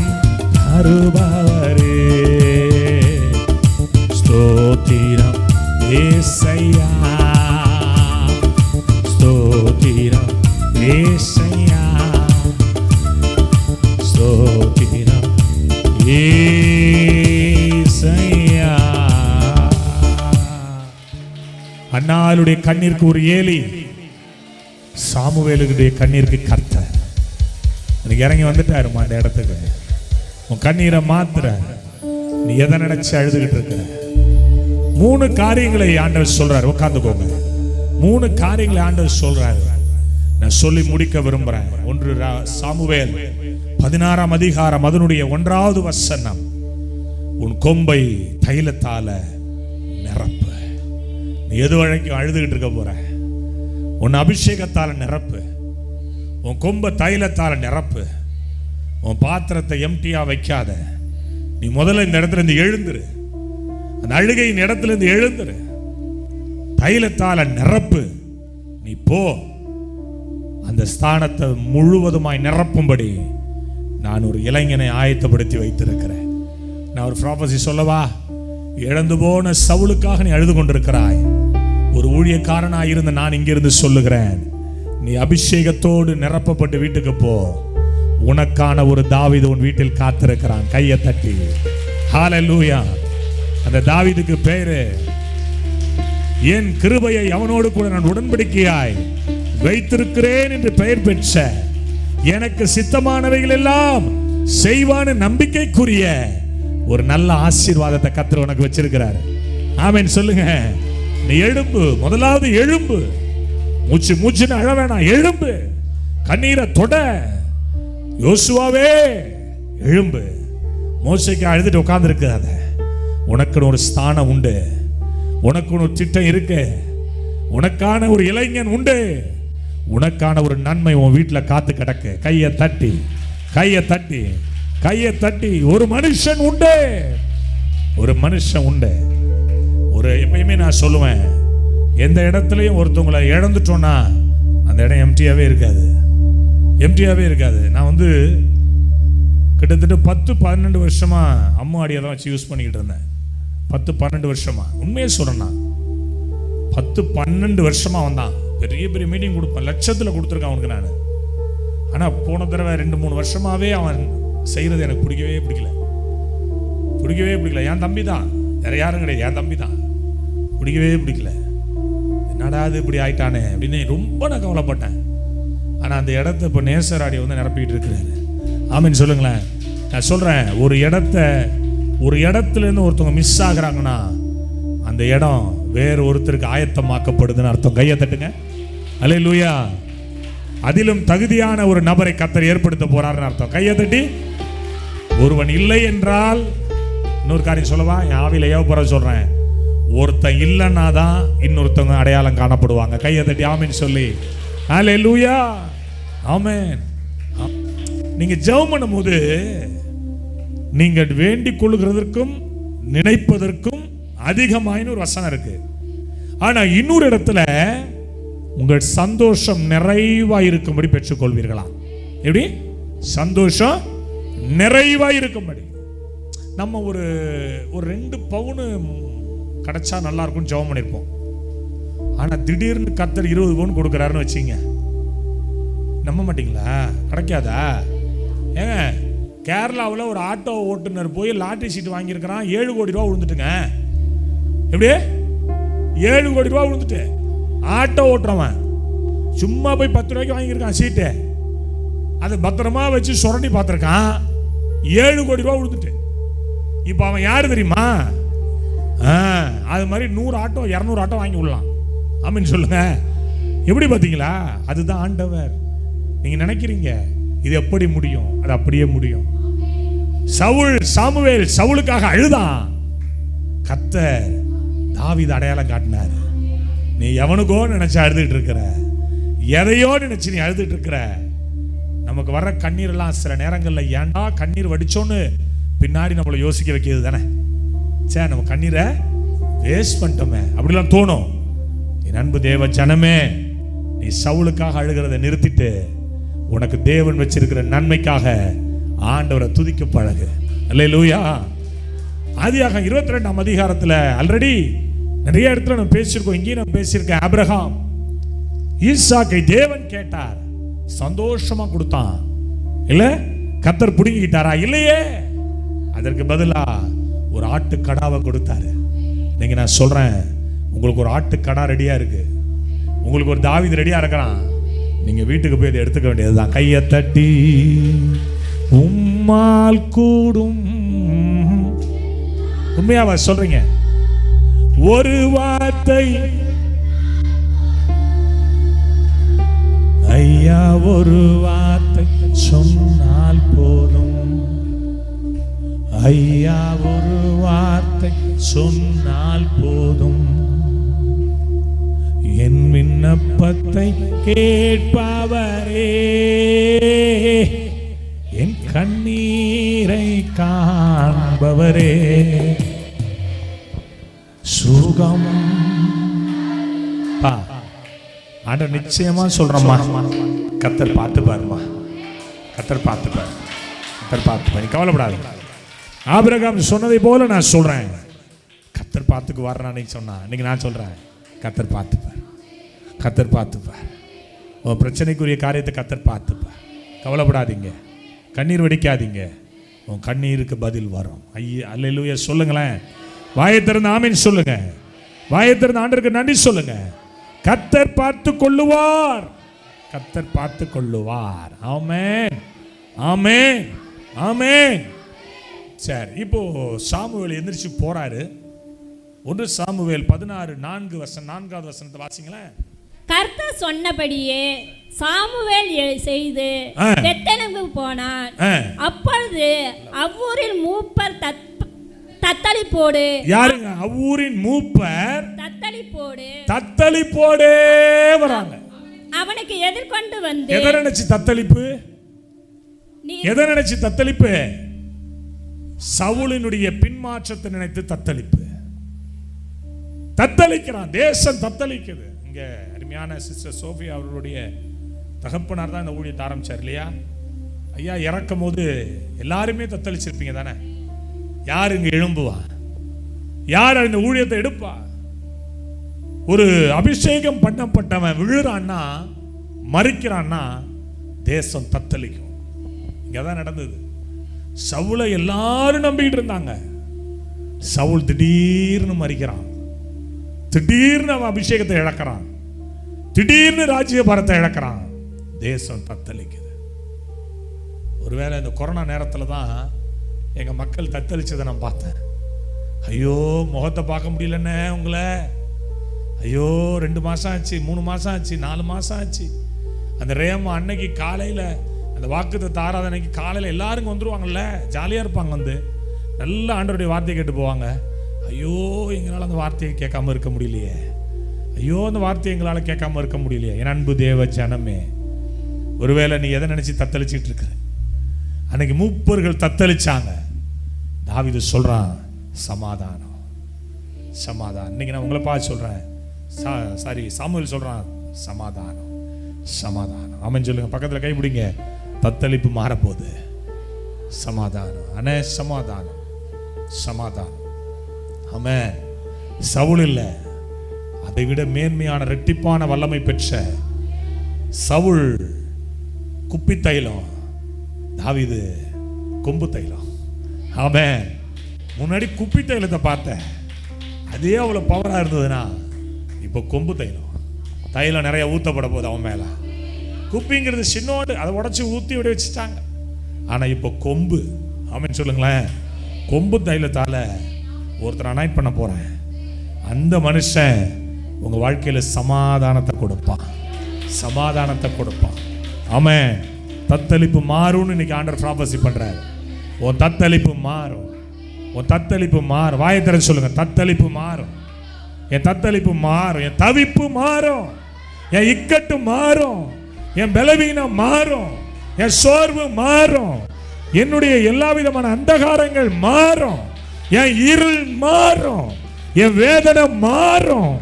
தருபவரே ஸ்தோத்திரம் ஏசையா, ஸ்தோத்திரம் ஏசையா, ஸ்தோத்திரம் ஏசையா. அன்னாளுடைய கண்ணீருக்கு ஒரு ஏலி, சாமுவேலுடைய கண்ணீருக்கு கர்த்தர். எனக்கு இறங்கி வந்துட்டாருமா அந்த இடத்துக்கு. உன் கண்ணீரை மாத்திர நீ எதை நினைச்சு அழுதுகிட்டு இருக்கிற? 3 காரியங்களை ஆண்டவர் சொல்றாரு. உட்கார்ந்துக்கோங்க. 3 காரியங்களை ஆண்டவர் சொல்றாரு. நான் சொல்லி முடிக்க விரும்புறேன். 1 சாமுவேல் 16ஆம் அதிகாரம் அதனுடைய 1வது வசனம். உன் கொம்பை தைலத்தால நிரப்பு. நீ எது வரைக்கும் அழுதுகிட்டு இருக்க போற? உன் அபிஷேகத்தால நிரப்பு. உன் கொம்பை தைலத்தால நிரப்பு. உன் பாத்திரத்தை எம்டியா வைக்காத. நீ முதல்ல இந்த இடத்துல இருந்து எழுந்துரு. அந்த அழுகையின் இடத்துல இருந்து எழுந்துரு. தைலத்தால நிரப்பு. நீ போ. அந்த ஸ்தானத்தை முழுவதுமாய் நிரப்பும்படி நான் ஒரு இளைஞனை ஆயத்தப்படுத்தி வைத்திருக்கிறேன். நான் ஒரு ப்ராபசி சொல்லவா? இழந்து போன சவுலுக்காக நீ அழுது கொண்டிருக்கிறாய். ஒரு ஊழியக்காரனாய் இருந்த நான் இங்கிருந்து சொல்லுகிறேன், நீ அபிஷேகத்தோடு நிரப்பப்பட்டு வீட்டுக்கு போ. உனக்கான ஒரு தாவீது உன் வீட்டில் காத்திருக்கிறான். கையை தட்டி ஹல்லேலூயா. அந்த தாவீதுக்கு பேரு, என் கிருபையை அவனோடு கூட நான் உடன்படிக்கையாய் வைத்திருக்கிறேன் என்று பெயர் பெற்ற, எனக்கு சித்தமானவைகள் எல்லாம் செய்வான நம்பிக்கைக்குரிய ஒரு நல்ல ஆசீர்வாதத்தை கர்த்தர் உனக்கு வச்சிருக்கிறார். ஆமென் சொல்லுங்க. நீ எழும்பு. முதலாவது எழும்பு. மூச்சுன்னு அழ வேணாம். எழும்பு. கண்ணீரை தொட. யோசுவாவே எழும்பு. மோசேக்கு அழுதுட்டு உட்கார்ந்து இருக்காத. உனக்குன்னு ஒரு ஸ்தானம் உண்டு. உனக்குன்னு ஒரு திட்டம் இருக்கு. உனக்கான ஒரு இளைஞன் உண்டு. உனக்கான ஒரு நன்மை உன் வீட்டில் காத்து கிடக்கு. கையை தட்டி கையை தட்டி கையை தட்டி. ஒரு மனுஷன் உண்டு. ஒரு மனுஷன் உண்டு. ஒரு எப்பயுமே நான் சொல்லுவேன், எந்த இடத்துலையும் ஒருத்தவங்களை இழந்துட்டோன்னா அந்த இடம் எம்டியாவே இருக்காது. எம்டியாவே இருக்காது. நான் கிட்டத்தட்ட 10-12 வருஷமா அம்மாடியை தான் வச்சு யூஸ் பண்ணிக்கிட்டு இருந்தேன். 10-12 வருஷமா. உண்மையே சொல்றேன்னா 10-12 வருஷமா வந்தான். பெரிய பெரிய மீட்டிங் கொடுப்பேன். லட்சத்தில் கொடுத்துருக்கான் அவனுக்கு நான். ஆனால் போன தடவை 2-3 வருஷமாவே அவன் செய்யறது எனக்கு பிடிக்கவே பிடிக்கல. என் தம்பி தான், வேற யாரும் கிடையாது. என் தம்பி தான். பிடிக்கவே பிடிக்கல. என்னடா அது இப்படி ஆயிட்டானே அப்படின்னு ரொம்ப நான் கவலைப்பட்டேன். ஆனால் அந்த இடத்த இப்போ நேசராடி நிரப்பிட்டு இருக்கிறாரு. ஆமீன் சொல்லுங்களேன். நான் சொல்றேன், ஒரு இடத்துல இருந்து ஒருத்தவங்க மிஸ் ஆகுறாங்கன்னா அந்த இடம் வேற ஒருத்தருக்கு ஆயத்தமாக்கப்படுதுன்னு அர்த்தம். கையை தட்டுங்க. அல்லேலூயா. அதிலும் தகுதியான ஒரு நபரை கர்த்தர் ஏற்படுத்த போறாருன்னு அர்த்தம். கையை தட்டி. ஒருவன் இல்லை என்றால், இன்னொரு காரியம் சொல்லவா? என் ஆவியில ஏவ சொல்றேன், ஒருத்தன் இல்லைன்னா தான் இன்னொருத்தவங்க அடையாளம் காணப்படுவாங்க. கையை தட்டி ஆமீன் சொல்லி. அல்லேலூயா. ஆமென். நீங்க ஜெபம் பண்ணும்போது நீங்கள் வேண்டிக் கொள்ளுகிறதற்கும் நினைப்பதற்கும் அதிகமான ஒரு வசனம் இருக்கு. ஆனா இன்னொரு இடத்துல உங்கள் சந்தோஷம் நிறைவாய் இருக்கும்படி பெற்றுக்கொள்வீர்களா? எப்படி? சந்தோஷம் நிறைவாய் இருக்கும்படி. நம்ம ஒரு 2 பவுனு கிடைச்சா நல்லா இருக்கும் ஜெபம் பண்ணிருப்போம். ஆனா திடீர்னு கர்த்தர் 20 பவுன் கொடுக்குறாருன்னு வச்சுங்க, நம்ப மாட்டீங்களா? கிடைக்காதா? ஏங்க, கேரளாவில் ஒரு ஆட்டோ ஓட்டுநர் போய் லாட்டரி சீட்டு வாங்கியிருக்கிறான். 7 கோடி ரூபா விழுந்துட்டுங்க. எப்படி? 7 கோடி ரூபா விழுந்துட்டு ஆட்டோ ஓட்டுறவன் சும்மா போய் 10 ரூபாய்க்கு வாங்கியிருக்கான் சீட்டு. அதை பத்திரமா வச்சு சுரண்டி பார்த்துருக்கான். 7 கோடி ரூபா விழுந்துட்டு. இப்போ அவன் யாரு தெரியுமா? அது மாதிரி 100 ஆட்டோ 200 ஆட்டோ வாங்கி விடலாம். ஆமீன் சொல்லுங்க. எப்படி பார்த்தீங்களா? அதுதான் ஆண்டவர். நீங்க நினைக்கிறீங்க இது எப்படி முடியும்? அது அப்படியே முடியும். சாமுவேல் சவுலுக்காக அழுதான். கர்த்தர் தாவீது அடையாளம் காட்டினார். நீ எவனுக்கோ நினைச்சு அழுதுட்டு இருக்கிற, எதையோ நினைச்சு நீ அழுதுட்டு இருக்கிற. நமக்கு வர்ற கண்ணீர் எல்லாம் சில நேரங்களில் ஏன்டா கண்ணீர் வடிச்சோன்னு பின்னாடி நம்மளை யோசிக்க வைக்கிறது தானே. சே, நம்ம கண்ணீரை வேஸ்ட் பண்ணிட்டோமே அப்படிலாம் தோணும். என் அன்பு தேவ ஜனமே, நீ சவுலுக்காக அழுகிறத நிறுத்திட்டு உனக்கு தேவன் வச்சிருக்கிற நன்மைக்காக ஆண்டவரை துதிக்க பழகு. அல்லேலூயா. ஆதியாகமம் 22ஆம் அதிகாரத்தில் ஆல்ரெடி நிறைய இடத்துல நம்ம பேசியிருக்கோம். இங்கேயும் நான் பேசியிருக்கேன். ஆபிரகாம் ஈசாக்கை தேவன் கேட்டார், சந்தோஷமா கொடுத்தான். இல்ல கர்த்தர் புடுங்கிட்டாரா? இல்லையே. அதற்கு பதிலா ஒரு ஆட்டு கடாவை கொடுத்தாரு. நீங்க நான் சொல்றேன், உங்களுக்கு ஒரு ஆட்டு கடா ரெடியா இருக்கு, உங்களுக்கு ஒரு தாவீது ரெடியா இருக்கிறான். நீங்க வீட்டுக்கு போய் இதை எடுத்துக்க வேண்டியதுதான். கையை தட்டி உம்மால் கூடும். உண்மையாவா சொல்றீங்க? ஒரு வார்த்தை ஐயா, ஒரு வார்த்தை சொன்னால் போதும். ஐயா, ஒரு வார்த்தை சொன்னால் போதும். என் விண்ணப்பத்தை கேட்பவரே, என் கண்ணீரை காண்பவரே, சுகம். ஆண்டவர் நிச்சயமா சொல்றோம்மா, கர்த்தர் பார்த்து பாருமா, கர்த்தர் பார்த்து பாரு, கர்த்தர் பார்த்து பாரு, கவலைப்படாது. ஆபிரகாம் சொன்னதை போல நான் சொல்றேன், கர்த்தர் பார்த்துக்கு வர்றான். அன்னைக்கு சொன்னா, இன்னைக்கு நான் சொல்றேன், கர்த்தர் பார்த்துப்பார், கர்த்தர் பார்த்துப்பார். உன் பிரச்சனைக்குரிய காரியத்தை கர்த்தர் பார்த்துப்பார். கவலைப்படாதீங்க, கண்ணீர் வடிக்காதீங்க, உன் கண்ணீருக்கு பதில் வரும். ஐயா, அல்லேலூயா சொல்லுங்களேன். வாயை திறந்து ஆமென் சொல்லுங்க. வாயை திறந்து ஆண்டவருக்கு நன்றி சொல்லுங்க. கர்த்தர் பார்த்து கொள்ளுவார், கர்த்தர் பார்த்து கொள்ளுவார். ஆமென், ஆமென், ஆமென். சரி, இப்போ சாமுவேல் எந்திரிச்சு போறாரு. 1 சாமுவேல் 16:4 4வது வசனத்தை வாசிங்களேன். கர்த்தர் சொன்னபடியே சாமுவேல் செய்து பெத்தேலுக்கு போனான். அப்பொழுது அவ்வூரின் மூப்பர் தத்தளிப்போடு. யாருங்க அவ்வூரின் மூப்பர்? தத்தளிப்போடு தத்தளிப்போடே வராங்க. அவனுக்கு எதிர்கொண்டு வந்து. எதை நினைச்சு தத்தளிப்பு? எதை நினைச்சு தத்தளிப்பு? சவுலினுடைய பின்மாற்றத்தை நினைத்து தத்தளிப்பு. தத்தளிக்கிறான், தேசம் தத்தளிக்குது. இங்க அருமையான சிஸ்டர் சோஃபியா அவர்களுடைய தகப்பனார் தான் இந்த ஊழியத்தை ஆரம்பிச்சார் இல்லையா? ஐயா இறக்கும் போது எல்லாருமே தத்தளிச்சிருப்பீங்க தானே? யார் இங்க எழும்புவா? யார் இந்த ஊழியத்தை எடுப்பா? ஒரு அபிஷேகம் பண்ணப்பட்டவன் விழுறான்னா, மறிக்கிறான்னா, தேசம் தத்தளிக்கும். இங்கதான் நடந்தது. சவுலை எல்லாரும் நம்பிக்கிட்டு இருந்தாங்க. சவுல் திடீர்னு மறிக்கிறான், திடீர்னு அவன் அபிஷேகத்தை இழக்கிறான், திடீர்னு ராஜ்யபாரத்தை இழக்கிறான். தேசம் தத்தளிக்குது. ஒருவேளை இந்த கொரோனா நேரத்தில் தான் எங்க மக்கள் தத்தளிச்சதை நான் பார்த்தேன். ஐயோ முகத்தை பார்க்க முடியலன்னு உங்களை, ஐயோ 2 மாசம் ஆச்சு, 3 மாசம் ஆச்சு, 4 மாசம் ஆச்சு. அந்த ரேமா அன்னைக்கு காலையில அந்த வாக்குத்தத்த ஆராதனைக்கு காலையில எல்லாரும் வந்துருவாங்கல்ல, ஜாலியா இருப்பாங்க, வந்து நல்ல ஆண்டவருடைய வார்த்தையை கேட்டு போவாங்க. ஐயோ எங்களால் அந்த வார்த்தையை கேட்காம இருக்க முடியலையே, ஐயோ அந்த வார்த்தையை எங்களால் கேட்காம இருக்க முடியலையே. என் அன்பு தேவ ஜனமே, ஒருவேளை நீ எதை நினைச்சு தத்தளிச்சுட்டு இருக்கிற? அன்னைக்கு மூப்பர்கள் தத்தளிச்சாங்க. தாவீது சொல்றான் சமாதானம், சமாதானம். இன்னைக்கு நான் உங்களை பார்த்து சொல்றேன், சாமுவேல் சொல்றான் சமாதானம், சமாதானம். ஆமென் சொல்லுங்க. பக்கத்துல கை பிடிங்க. தத்தளிப்பு மாறப்போகுது. சமாதானம், அனே சமாதானம், சமாதானம். ஆமென். சவுல் இல்ல, அதை விட மேன்மையான இரட்டிப்பான வல்லமை பெற்ற சவுல் குப்பி தைலம், தாவீது கொம்பு தைலம். ஆமென். முன்னாடி குப்பி தைலத்தை பார்த்தேன், அதே அவ்வளவு பவரா இருந்ததுன்னா இப்போ கொம்பு தைலம். தைலம் நிறைய ஊத்தப்பட போகுது அவன் மேல. குப்பிங்கிறது சின்னோடு, அதை உடச்சி ஊத்தி விட வச்சுட்டாங்க. ஆனா இப்போ கொம்பு. ஆமென் சொல்லுங்களேன். கொம்பு தைலத்தால ஒருத்தர் அனாயிட் பண்ண போறேன். அந்த மனுஷன் உங்க வாழ்க்கையில சமாதானத்தை கொடுப்பான், சமாதானத்தை கொடுப்பான். ஆமென். தத்தளிப்பு மாறும்னு இன்னைக்கு ஆண்டவர் ப்ராபசி பண்றாரு. உன் தத்தளிப்பு மாறும், உன் தத்தளிப்பு மாறும். வாயை திறந்து சொல்லுங்க, தத்தளிப்பு மாறும், என் தத்தளிப்பு மாறும், என் தவிப்பு மாறும், என் இக்கட்டு மாறும், என் பலவீனம் மாறும், என் சோர்வு மாறும், என்னுடைய எல்லா விதமான அந்தகாரங்கள் மாறும், என் இருள் மாறும், என் வேதனை மாறும்,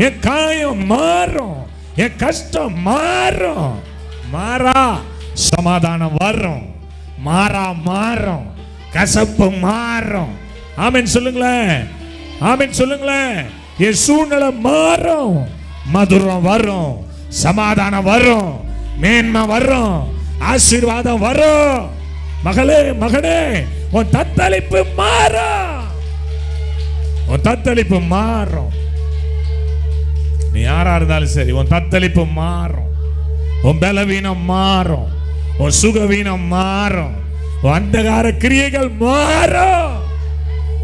என் காயம் மாறும், என் கஷ்டம் மாறும். மாறா சமாதானம் வரும், மாறும், கசப்பு மாறும். ஆமென் சொல்லுங்களேன், ஆமென் சொல்லுங்களேன். என் சூழ்நிலை மாறும், மதுரம் வரும், சமாதானம் வரும், மேன்மை வரும், ஆசீர்வாதம் வரும். மகளே மகனே, உன் தத்தளிப்பு மாறும், உன் தத்தளிப்பு மாறும். நீ யாரா இருந்தாலும் சரி, உன் தத்தளிப்பு மாறும், உன் பலவீனம் மாறும், உன் சுகவீனம் மாறும், உன் அந்தகார கிரியைகள் மாறும்,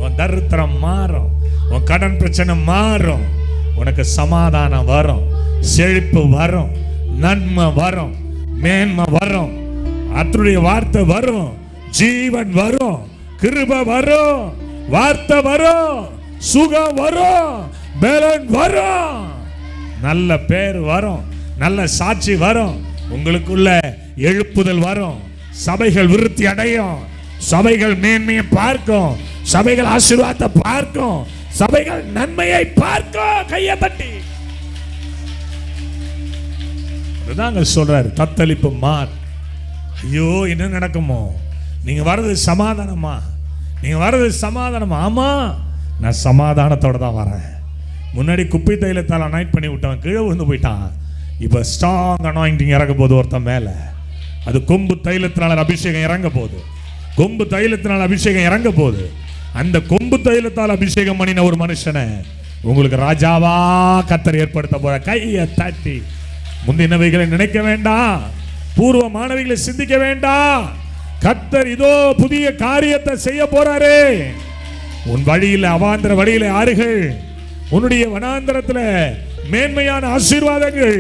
உன் தரித்திரம் மாறும், உன் கடன் பிரச்சனை மாறும். உனக்கு சமாதானம் வரும், செழிப்பு வரும், நன்மை வரும், மேன்மை வரும், கர்த்தருடைய வார்த்தை வரும், ஜீவன் வரும், கிருபை வரும், வார்த்தை வரும், சுகம் வரும், பலன் வரும், நல்ல பேர் வரும், நல்ல சாட்சி வரும், உங்களுக்குள்ள எழுப்புதல் வரும், சபைகள் விருத்தி அடையும், சபைகள் மேன்மையை பார்க்கும், சபைகள் ஆசீர்வாதத்தை பார்க்கும், சபைகள் நன்மையை பார்க்கும். கையை தட்டி அதுதாங்க சொல்றாரு, தத்தளிப்பு மார். ஐயோ என்ன நடக்குமோ, நீங்க வர்றது சமாதானமா, நீங்க வர்றது சமாதானமா? ஆமா, நான் சமாதானத்தோட தான் வரேன். முன்னாடி குப்பை தைலத்தால் அனாயிட் பண்ணி விட்டான், கீழே விழுந்து போயிட்டான். இப்போ ஸ்ட்ராங் அனாயிண்டிங் இறங்க போது ஒருத்தன் மேல. அது கொம்பு தைலத்தினால அபிஷேகம் இறங்க போகுது, கொம்பு தைலத்தினால் அபிஷேகம் இறங்க போகுது. அந்த கொம்பு தைலத்தால் அபிஷேகம் பண்ணின ஒரு மனுஷனை உங்களுக்கு ராஜாவா கர்த்தர் ஏற்படுத்த போற. கையை தட்டி முந்தினவைகளை நினைக்க வேண்டாம், பூர்வமானவைகளை சிந்திக்க வேண்டாம். கர்த்தர் இதோ புதிய காரியத்தை செய்ய போறாரு. உன் வழியில அவாந்திர வழியில ஆறுகள், உன்னுடைய வனாந்தரத்துல மேன்மையான ஆசீர்வாதங்கள்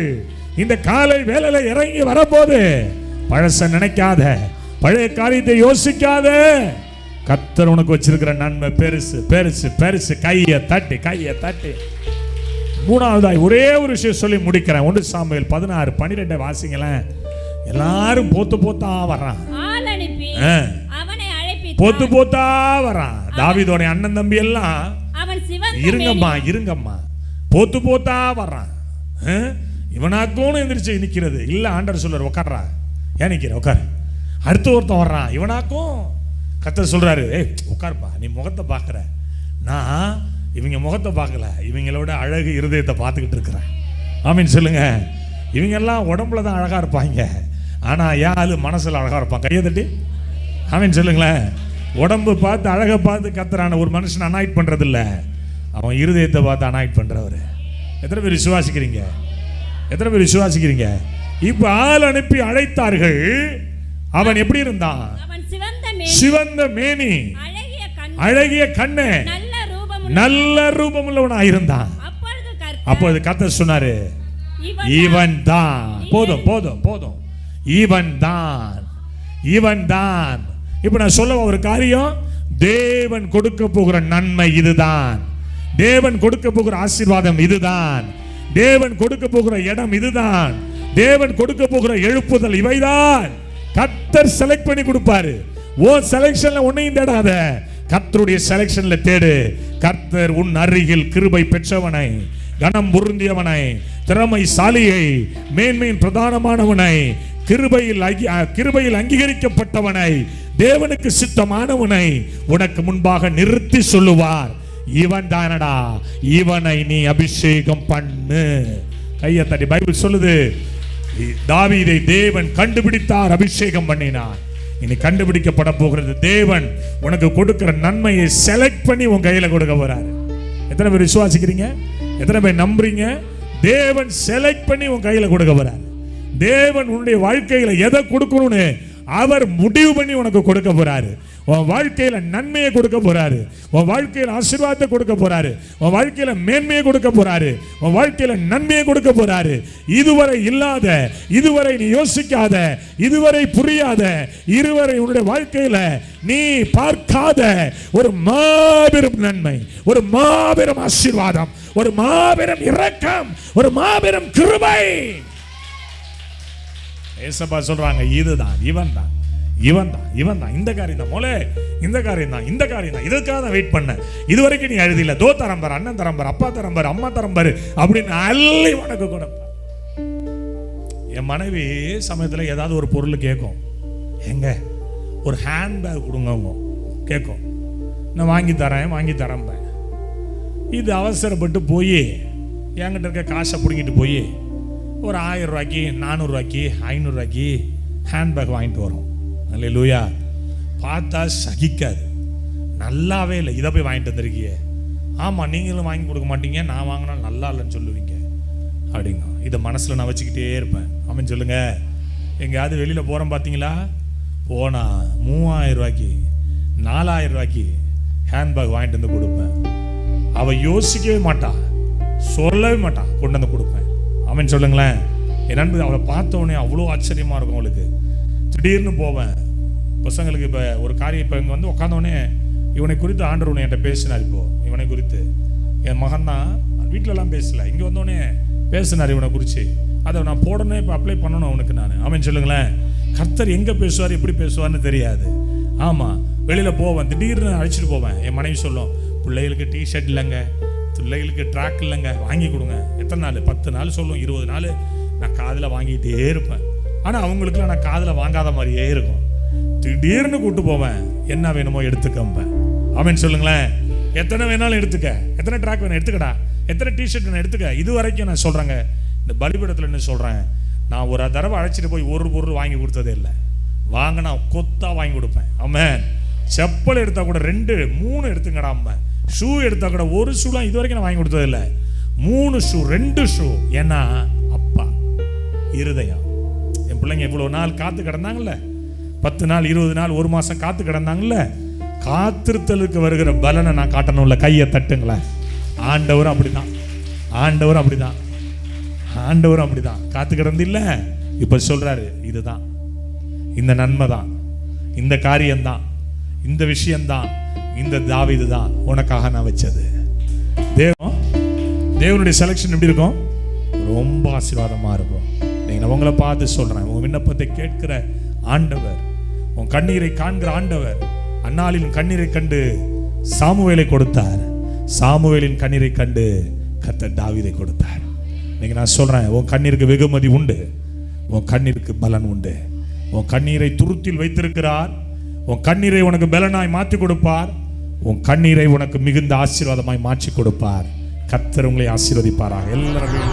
இந்த காலை வேளையில இறங்கி வரப்போது. பழச நினைக்காத, பழைய காரியத்தை யோசிக்காத. கர்த்தர் உனக்கு வச்சிருக்கிற நன்மை பெருசு பெருசு பெருசு. கையை தட்டி, கையை தட்டி. மூணாவதாய் ஒரே ஒரு விஷயம் சொல்லி முடிக்கிறேன். 1 சாமுவேல் 16:12 வாசிங்களேன். எல்லாரும் போத்து போத்தா வர்றான், போத்து போத்தா வர்றான். தாவீதோட அண்ணன் தம்பி எல்லாம் இருங்கம்மா இருங்கம்மா, போத்து போத்தா வர்றான். இவனாக்கும் எந்திரிச்சு நிக்கிறது இல்ல. ஆண்டவர் சொல்றாரு, உட்கார்றா. ஏன் நிக்கிற, உட்காரு. அடுத்த ஒருத்தன் வர்றான், இவனாக்கும் கர்த்தர் சொல்றாரு, ஏய் உட்காருப்பா, நீ முகத்தை பார்க்குற, நான் இவங்க முகத்தை பார்க்கல, இவங்களோட அழகு இருதயத்தை பார்த்துக்கிட்டு இருக்கிறேன். ஆமீன் சொல்லுங்க. இவங்க எல்லாம் உடம்புல தான் அழகா இருப்பாங்க, ஆனா யாரு மனசுல அழகா இருப்பான். கையை தட்டி ஆமீன் சொல்லுங்களேன். உடம்பு பார்த்து அழகை பார்த்து கர்த்தரான ஒரு மனுஷன் அனாயிட் பண்றது இல்ல, அவன் இருதயத்தை பார்த்து அனாயிட் பண்றவரு. எத்தனை பேர் விசுவாசிக்கிறீங்க? எத்தனை பேர் விசுவாசிக்கிறீங்க? இப்ப ஆள் அனுப்பி அழைத்தார்கள். அவன் எப்படி இருந்தான்? சிவந்த மேனி, அழகிய கண்ணு, நல்ல ரூபம் உள்ளவனாக இருந்தான். அப்பொழுது கர்த்தர் சொன்னாரு, இவன் தான். போதும் போதும் போதும், இவன் தான், இவன் தான். இப்ப நான் சொல்ல ஒரு காரியம், தேவன் கொடுக்க போகிற நன்மை இதுதான், தேவன் கொடுக்க போகிற ஆசீர்வாதம் இதுதான், தேவன் கொடுக்க போகிற இடம் இதுதான், தேவன் கொடுக்க போகிற எழுப்புதல் இவைதான். கர்த்தர் செலக்ட் பண்ணி கொடுப்பாரு. ஓ செலக்ஷன்ல உன்னையும் தேடாத, கர்த்தருடைய செலக்ஷன்ல தேடு. கர்த்தர் உன் அருகில் கிருபை பெற்றவனை, கனம் பொருந்தியவனை, திறமைசாலியை, மேன்மையின் பிரதானமானவனை, கிருபையில் அங்கீகரிக்கப்பட்டவனை, தேவனுக்கு சித்தமானவனை உனக்கு முன்பாக நிறுத்தி சொல்லுவார், இவன் தானடா, இவனை நீ அபிஷேகம் பண்ணு. கையை தட்டி. பைபிள் சொல்லுது, தாவீதை தேவன் கண்டுபிடித்தார், அபிஷேகம் பண்ணினார். இனி கண்டுபிடிக்கப்பட போகிறது. தேவன் உனக்கு கொடுக்கிற நன்மையை செலக்ட் பண்ணி உன் கையில கொடுக்க போறாரு. எத்தனை பேர் விசுவாசிக்கிறீங்க? எத்தனை பேர் நம்புறீங்க? தேவன் செலக்ட் பண்ணி உன் கையில கொடுக்க போறாரு. தேவன் உன்னுடைய வாழ்க்கையில எதை கொடுக்கணும்னு அவர் முடிவு பண்ணி உனக்கு கொடுக்க போறாரு. உன் வாழ்க்கையில நன்மையை கொடுக்க போறாரு, உன் வாழ்க்கையில ஆசீர்வாதத்தை கொடுக்க போறாரு, உன் வாழ்க்கையில மேன்மையை கொடுக்க போறாரு, உன் வாழ்க்கையில நன்மையை கொடுக்க போறாரு. இதுவரை இல்லாத, இதுவரை நீ யோசிக்காத, இதுவரை புரியாத, இதுவரை உன்னுடைய வாழ்க்கையில நீ பார்க்காத ஒரு மாபெரும் நன்மை, ஒரு மாபெரும் ஆசீர்வாதம், ஒரு மாபெரும் இரக்கம், ஒரு மாபெரும் கிருபை. ஏசப்பா சொல்றாங்க, இதுதான், இவன் தான், இவன் தான், இவன் தான், இந்த காரியம் தான், மொழே இந்த காரியம் தான், இந்த காரியம் தான். இதுக்காக தான் வெயிட் பண்ண. இதுவரைக்கும் நீ எழுதில, தோ தரம்பர், அண்ணன் தரம்பர், அப்பா தரம்பர், அம்மா தரம்பர் அப்படின்னு அள்ளி உனக்கு கொடுப்பார். என் மனைவி சமயத்தில் ஏதாவது ஒரு பொருள் கேட்கும், எங்க ஒரு ஹேண்ட்பேக் கொடுங்க கேட்கும். நான் வாங்கி தரேன். இது அவசரப்பட்டு போய் என்கிட்ட இருக்க காசை பிடிங்கிட்டு போய் ஒரு 1000 ரூபாய்க்கு 400 ரூபாய்க்கு 500 ரூபாய்க்கு ஹேண்ட்பேக் வாங்கிட்டு வரோம். அல்லேலூயா. பார்த்தா சகிக்காது, நல்லாவே இல்லை, இதை போய் வாங்கிட்டு வந்திருக்கியே. ஆமாம், நீங்களும் வாங்கி கொடுக்க மாட்டீங்க, நான் வாங்கினா நல்லா இல்லைன்னு சொல்லுவீங்க அப்படிங்க. இதை மனசில் நான் வச்சுக்கிட்டே இருப்பேன். ஆமென் சொல்லுங்க. எங்கேயாவது வெளியில் போகிறோம் பார்த்தீங்களா, போனால் 3000 ரூபாய்க்கு 4000 ரூபாய்க்கு ஹேண்ட்பேக் வாங்கிட்டு வந்து கொடுப்பேன். அவள் யோசிக்கவே மாட்டா, சொல்லவே மாட்டா, கொண்டு வந்து கொடுப்பேன். ஆமென் சொல்லுங்களேன். என் நண்பர் அவளை பார்த்தோன்னே அவ்வளோ ஆச்சரியமாக இருக்கும் அவளுக்கு. திடீர்னு போவேன் பசங்களுக்கு. இப்போ ஒரு காரியம், இப்போ இங்கே வந்து உட்காந்தோடனே இவனை குறித்து ஆண்டவர் உன்னை என்கிட்ட பேசினார். இப்போ இவனை குறித்து என் மகன் தான் வீட்டிலலாம் பேசலை, இங்கே வந்தோடனே பேசினார் இவனை குறித்து. அதை நான் போடணும், இப்போ அப்ளை பண்ணணும் அவனுக்கு நான். ஆமென் சொல்லுங்களேன். கர்த்தர் எங்கே பேசுவார், எப்படி பேசுவார்னு தெரியாது. ஆமாம், வெளியில் போவேன், திடீர்னு அழைச்சிட்டு போவேன். என் மனைவி சொல்லும், பிள்ளைகளுக்கு டிஷர்ட் இல்லைங்க, பிள்ளைகளுக்கு ட்ராக் இல்லைங்க, வாங்கி கொடுங்க. எத்தனை நாள்? 10 நாள் சொல்லும், 20 நாள் நான் காதில் வாங்கிட்டே இருப்பேன். ஆனால் அவங்களுக்குலாம் நான் காதில் வாங்காத மாதிரியே இருக்கும். திடீர்னு கூப்பிட்டு போவேன், என்ன வேணுமோ எடுத்துக்கம்பேன். ஆமென் சொல்லுங்களேன். எத்தனை வேணாலும் எடுத்துக்க, எத்தனை ட்ராக் வேணும் எடுத்துக்கடா, எத்தனை டிஷர்ட் வேணும் எடுத்துக்க. இது வரைக்கும் நான் சொல்கிறேங்க, இந்த பலிபீடத்தில் என்ன சொல்கிறேன், நான் ஒரு தடவை அழைச்சிட்டு போய் ஒரு பொருள் வாங்கி கொடுத்ததே இல்லை. வாங்கினா கொத்தா வாங்கி கொடுப்பேன். ஆமென். செப்பல் எடுத்தால் கூட 2 3 எடுத்துங்கடா. அம்மா ஷூ எடுத்தால் கூட ஒரு ஷூலாம் இது வரைக்கும் நான் வாங்கி கொடுத்ததில்லை. 3 ஷூ 2 ஷூ. ஏன்னா அப்பா இருதயம். என் பிள்ளைங்க இவ்வளோ நாள் காத்து கிடந்தாங்கல்ல, 10 நாள் 20 நாள் 1 மாதம் காத்து கிடந்தாங்கல்ல, காத்திருத்தலுக்கு வருகிற பலனை நான் காட்டணும்ல. கையை தட்டுங்களேன். ஆண்டவரும் அப்படிதான், ஆண்டவரும் அப்படிதான், ஆண்டவரும் அப்படிதான். காத்து கிடந்து இல்லை, இப்போ சொல்றாரு, இதுதான், இந்த நன்மை தான், இந்த காரியம்தான், இந்த விஷயம்தான், இந்த தாவீது தான் உனக்காக நான் வச்சது. தேவனுடைய செலக்ஷன் எப்படி இருக்கும்? ரொம்ப ஆசீர்வாதமா இருக்கும். நீங்க உங்களை பார்த்து சொல்றேன், உன் விண்ணப்பத்தை கேட்கிற ஆண்டவர், உன் கண்ணீரை காண்கிற ஆண்டவர். அன்னாளின் கண்ணீரை கண்டு சாமுவேலை கொடுத்தார், சாமுவேலின் கண்ணீரை கண்டு கர்த்தர் தாவீதை கொடுத்தார். இன்னைக்கு நான் சொல்றேன், உன் கண்ணீருக்கு வெகுமதி உண்டு, உன் கண்ணீருக்கு பலன் உண்டு. உன் கண்ணீரை துருத்தில் வைத்திருக்கிறார். உன் கண்ணீரை உனக்கு பலனாய் மாற்றி கொடுப்பார். உன் கண்ணீரை உனக்கு மிகுந்த ஆசீர்வாதமாய் மாற்றி கொடுப்பார். கர்த்தர் உங்களை ஆசீர்வதிப்பாராக. எல்லாரும்